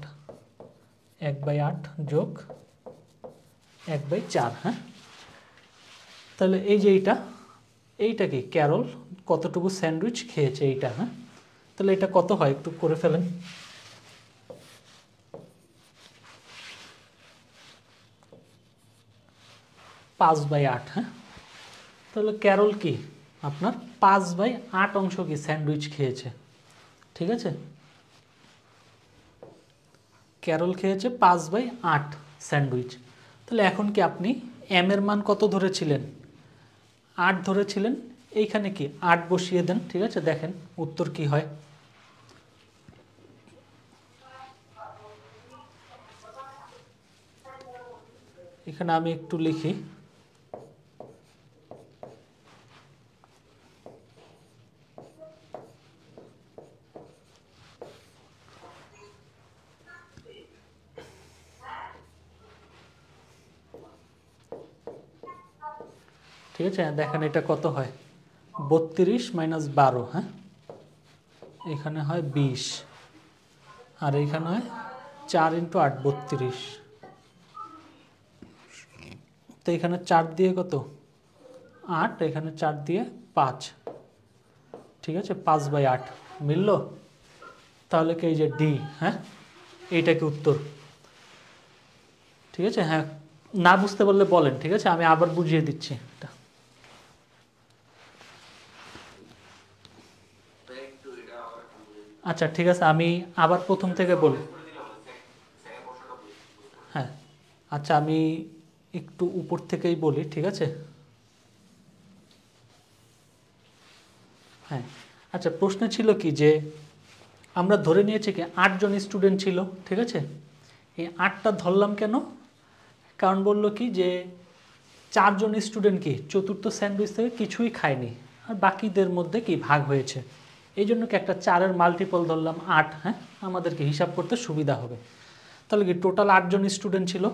1/8 যোগ 1/4। হ্যাঁ, তাহলে এই যে এইটা কি ক্যারল কতটুকু স্যান্ডউইচ খেয়েছে এইটা। হ্যাঁ, তাহলে এটা কত হয় একটু করে ফেলেন। 5/8। হ্যাঁ, তাহলে ক্যারল কি আপনার 5/8 অংশ কি স্যান্ডউইচ খেয়েছে। ঠিক আছে, ক্যারল খেয়েছে 5/8 স্যান্ডউইচ। তাহলে এখন কি আপনি এম এর মান কত ধরেছিলেন? 8 ধরেছিলেন, এইখানে কি 8 বসিয়ে দেন। ঠিক আছে, দেখেন উত্তর কি হয়। এখানে আমি একটু লিখি, ঠিক আছে, দেখেন এটা কত হয় 32 - 12। হ্যাঁ, এখানে হয় 20, আর এইখানে হয় 4 × 8 32। তো এখানে 4 দিয়ে কত 8, এখানে 4 দিয়ে 5। ঠিক আছে, 5/8 মিলল। তাহলে কি এই যে ডি। হ্যাঁ, এইটা কি উত্তর? ঠিক আছে? হ্যাঁ, না বুঝতে পারলে বলেন, ঠিক আছে? আমি আবার বুঝিয়ে দিচ্ছি এটা। আচ্ছা ঠিক আছে, আমি আবার প্রথম থেকে বলি। হ্যাঁ, আচ্ছা আমি একটু উপর থেকেই বলি, ঠিক আছে? হ্যাঁ, আচ্ছা প্রশ্ন ছিল কি যে আমরা ধরে নিয়েছি কি 8 জন স্টুডেন্ট ছিল, ঠিক আছে? এই 8টা ধরলাম কেন? কারণ বলল কি যে 4 জন স্টুডেন্ট কি চতুর্থ স্যান্ডউইচ থেকে কিছুই খায়নি, আর বাকিদের মধ্যে কি ভাগ হয়েছে, এই জন্য কি একটা 4-এর মাল্টিপল ধরলাম 8। হ্যাঁ, আমাদেরকে হিসাব করতে সুবিধা হবে। তাহলে কি টোটাল 8 জন স্টুডেন্ট ছিল।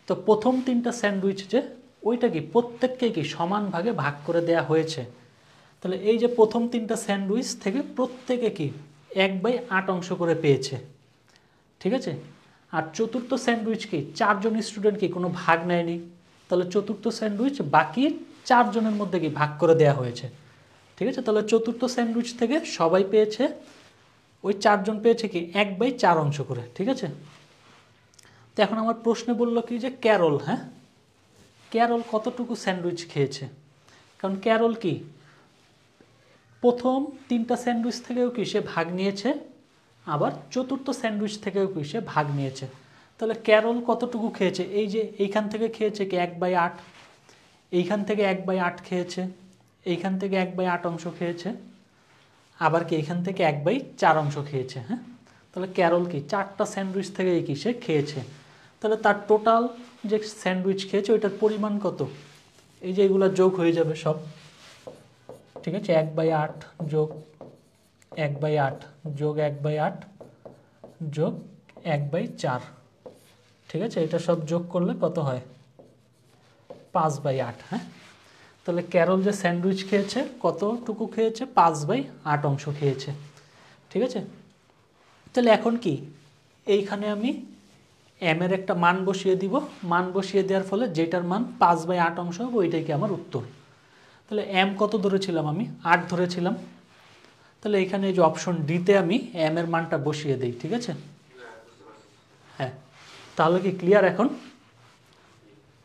তো প্রথম 3টা স্যান্ডউইচ যে ওইটা কি প্রত্যেককে কি সমান ভাগে ভাগ করে দেয়া হয়েছে। তাহলে এই যে প্রথম 3টা স্যান্ডউইচ থেকে প্রত্যেকে কি 1/8 অংশ করে পেয়েছে, ঠিক আছে? আর চতুর্থ স্যান্ডউইচ কি 4 জন স্টুডেন্ট কি কোনো ভাগ নেয়নি, তাহলে চতুর্থ স্যান্ডউইচ বাকি 4 জনের মধ্যে কি ভাগ করে দেয়া হয়েছে, ঠিক আছে? তাহলে চতুর্থ স্যান্ডউইচ থেকে সবাই পেয়েছে, ওই 4 জন পেয়েছে কি 1/4 অংশ করে, ঠিক আছে? তো এখন আমার প্রশ্নে বললো কি যে ক্যারল, হ্যাঁ ক্যারল কতটুকু স্যান্ডউইচ খেয়েছে। কারণ ক্যারল কি প্রথম 3টা স্যান্ডউইচ থেকেও কি সে ভাগ নিয়েছে, আবার চতুর্থ স্যান্ডউইচ থেকেও কি সে ভাগ নিয়েছে। তাহলে ক্যারল কতটুকু খেয়েছে, এই যে এইখান থেকে খেয়েছে কি 1/8, এইখান থেকে 1/8 খেয়েছে, এইখান থেকে 1/8 অংশ খেয়েছে, আবার কি এইখান থেকে 1/4 অংশ খেয়েছে। হ্যাঁ, তাহলে ক্যারল কি 4টা স্যান্ডউইচ থেকে কি সে খেয়েছে। তাহলে তার টোটাল যে স্যান্ডউইচ খেয়েছে ওইটার পরিমাণ কত, এই যে এগুলো যোগ হয়ে যাবে সব, ঠিক আছে? 1/8 যোগ 1/8 যোগ 1/8 যোগ 1/4, ঠিক আছে? এটা সব যোগ করলে কত হয় 5/8। হ্যাঁ, তাহলে ক্যারল যে স্যান্ডউইচ খেয়েছে কতটুকু খেয়েছে, 5/8 অংশ খেয়েছে, ঠিক আছে? তাহলে এখন কি এইখানে আমি এম এর একটা মান বসিয়ে দিব, মান বসিয়ে দেওয়ার ফলে যেটার মান 5/8 অংশ হবে ওইটাই কি আমার উত্তর। তাহলে এম কত ধরেছিলাম আমি, 8 ধরেছিলাম। তাহলে এখানে এই যে অপশন ডিতে আমি এম এর মানটা বসিয়ে দিই, ঠিক আছে? হ্যাঁ, তাহলে কি ক্লিয়ার এখন?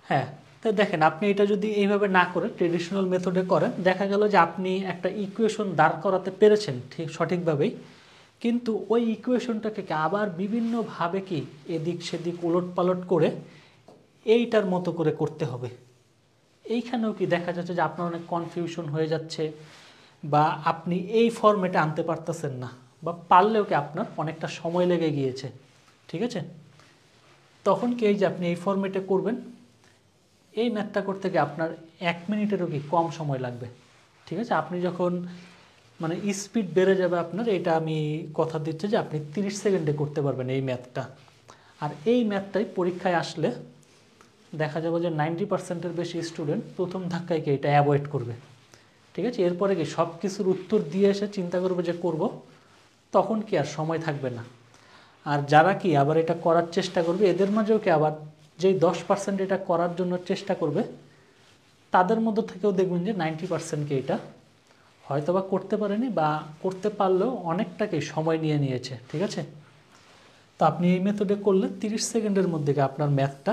হ্যাঁ, তাই দেখেন আপনি এটা যদি এইভাবে না করে ট্রেডিশনাল মেথডে করেন, দেখা গেল যে আপনি একটা ইকুয়েশন দাঁড় করাতে পেরেছেন ঠিক সঠিকভাবেই, কিন্তু ওই ইকুয়েশনটাকে আবার বিভিন্নভাবে কি এদিক সেদিক উলট পালট করে এইটার মতো করে করতে হবে। এইখানেও কি দেখা যাচ্ছে যে আপনার অনেক কনফিউশন হয়ে যাচ্ছে, বা আপনি এই ফরম্যাটে আনতে পারতেছেন না, বা পারলেও কি আপনার অনেকটা সময় লেগে গিয়েছে, ঠিক আছে? তখন কি এই যে আপনি এই ফরম্যাটে করবেন, এই ম্যাথটা করতে গিয়ে আপনার 1 মিনিটেরও কি কম সময় লাগবে, ঠিক আছে? আপনি যখন মানে স্পিড বেড়ে যাবে আপনার, এটা আমি কথা দিচ্ছি যে আপনি 30 সেকেন্ডে করতে পারবেন এই ম্যাথটা। আর এই ম্যাথটাই পরীক্ষায় আসলে দেখা যাবে যে 90%-এর বেশি স্টুডেন্ট প্রথম ধাক্কায় কি এটা অ্যাভয়েড করবে, ঠিক আছে? এরপরে কি সব কিছুর উত্তর দিয়ে এসে চিন্তা করবে যে করব, তখন কি আর সময় থাকবে না। আর যারা কি আবার এটা করার চেষ্টা করবে, এদের মাঝেও কি আবার যেই 10% এটা করার জন্য চেষ্টা করবে, তাদের মধ্যে থেকেও দেখবেন যে 90%কে এটা হয়তো বা করতে পারেনি, বা করতে পারলেও অনেকটাকে সময় নিয়ে নিয়েছে, ঠিক আছে? তো আপনি এই মেথডে করলে 30 সেকেন্ডের মধ্যে আপনার ম্যাথটা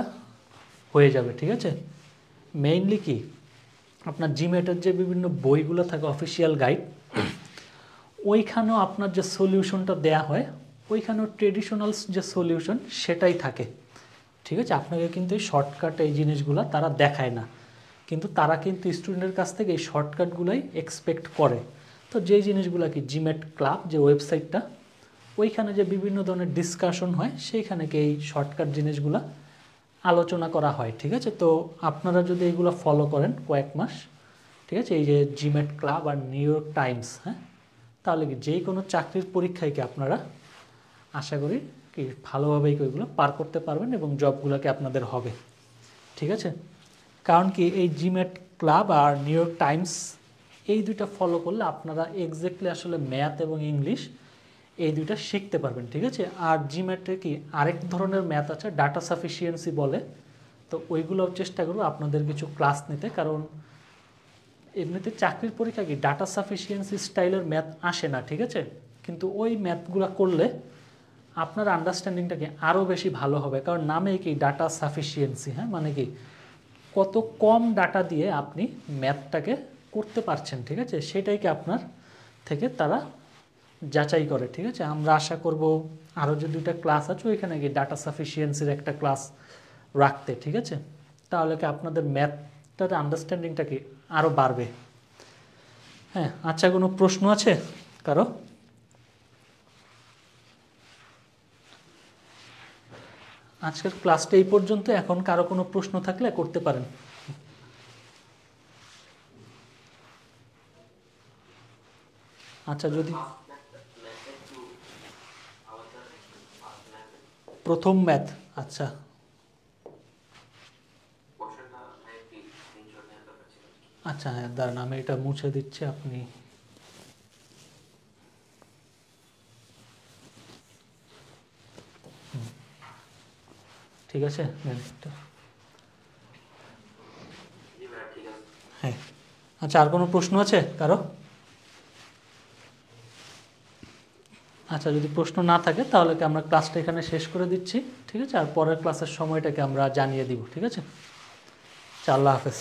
হয়ে যাবে, ঠিক আছে? মেইনলি কি আপনার জিমেটের যে বিভিন্ন বইগুলো থাকে অফিসিয়াল গাইড, ওইখানেও আপনার যে সলিউশনটা দেয়া হয়, ওইখানেও ট্রেডিশনাল যে সলিউশন সেটাই থাকে, ঠিক আছে? আপনাকে কিন্তু এই শর্টকাট এই জিনিসগুলো তারা দেখায় না, কিন্তু তারা কিন্তু স্টুডেন্টের কাছ থেকে এই শর্টকাটগুলোই এক্সপেক্ট করে। তো যেই জিনিসগুলো কি জিমেট ক্লাব যে ওয়েবসাইটটা, ওইখানে যে বিভিন্ন ধরনের ডিসকাশন হয়, সেইখানে কি এই শর্টকাট জিনিসগুলো আলোচনা করা হয়, ঠিক আছে? তো আপনারা যদি এইগুলো ফলো করেন কয়েক মাস, ঠিক আছে, এই যে জিমেট ক্লাব আর নিউ ইয়র্ক টাইমস, হ্যাঁ, তাহলে কি যে কোনো চাকরির পরীক্ষায় কি আপনারা আশা করি কি ভালোভাবেই ওইগুলো পার করতে পারবেন এবং জবগুলোকে আপনাদের হবে, ঠিক আছে? কারণ কি এই জিমেট ক্লাব আর নিউ ইয়র্ক টাইমস এই দুইটা ফলো করলে আপনারা এক্স্যাক্টলি আসলে ম্যাথ এবং ইংলিশ এই দুইটা শিখতে পারবেন, ঠিক আছে? আর জিমেটে কি আরেক ধরনের ম্যাথ আছে, ডাটা সাফিসিয়েন্সি বলে, তো ওইগুলোও চেষ্টা করবো আপনাদের কিছু ক্লাস নিতে, কারণ এমনিতে চাকরির পরীক্ষা কি ডাটা সাফিসিয়েন্সি স্টাইলের ম্যাথ আসে না, ঠিক আছে? কিন্তু ওই ম্যাথগুলো করলে আপনার আন্ডারস্ট্যান্ডিংটাকে আরও বেশি ভালো হবে, কারণ নামে কি ডাটা সাফিসিয়েন্সি, হ্যাঁ, মানে কি কত কম ডাটা দিয়ে আপনি ম্যাথটাকে করতে পারছেন, ঠিক আছে, সেটাই কি আপনার থেকে তারা যাচাই করে, ঠিক আছে। আমরা আশা করব আরও যে 2টা ক্লাস আছে ওইখানে গিয়ে ডাটা সাফিসিয়েন্সির একটা ক্লাস রাখতে, ঠিক আছে, তাহলে কি আপনাদের ম্যাথটার আন্ডারস্ট্যান্ডিংটা কি আরও বাড়বে। হ্যাঁ, আচ্ছা, কোনো প্রশ্ন আছে কারো? আজকের ক্লাসটা এই পর্যন্ত, এখন কারো কোনো প্রশ্ন থাকলে করতে পারেন। আচ্ছা, যদি প্রথম ম্যাথ, আচ্ছা আচ্ছা, হ্যাঁ দাঁড়ান, আমি এটা মুছে দিচ্ছি, আপনি ঠিক আছে, হ্যাঁ। আচ্ছা, আর কোনো প্রশ্ন আছে কারো? আচ্ছা, যদি প্রশ্ন না থাকে তাহলে কি আমরা ক্লাসটা এখানে শেষ করে দিচ্ছি, ঠিক আছে, আর পরের ক্লাসের সময়টাকে আমরা জানিয়ে দিব, ঠিক আছে। আল্লাহ হাফেজ।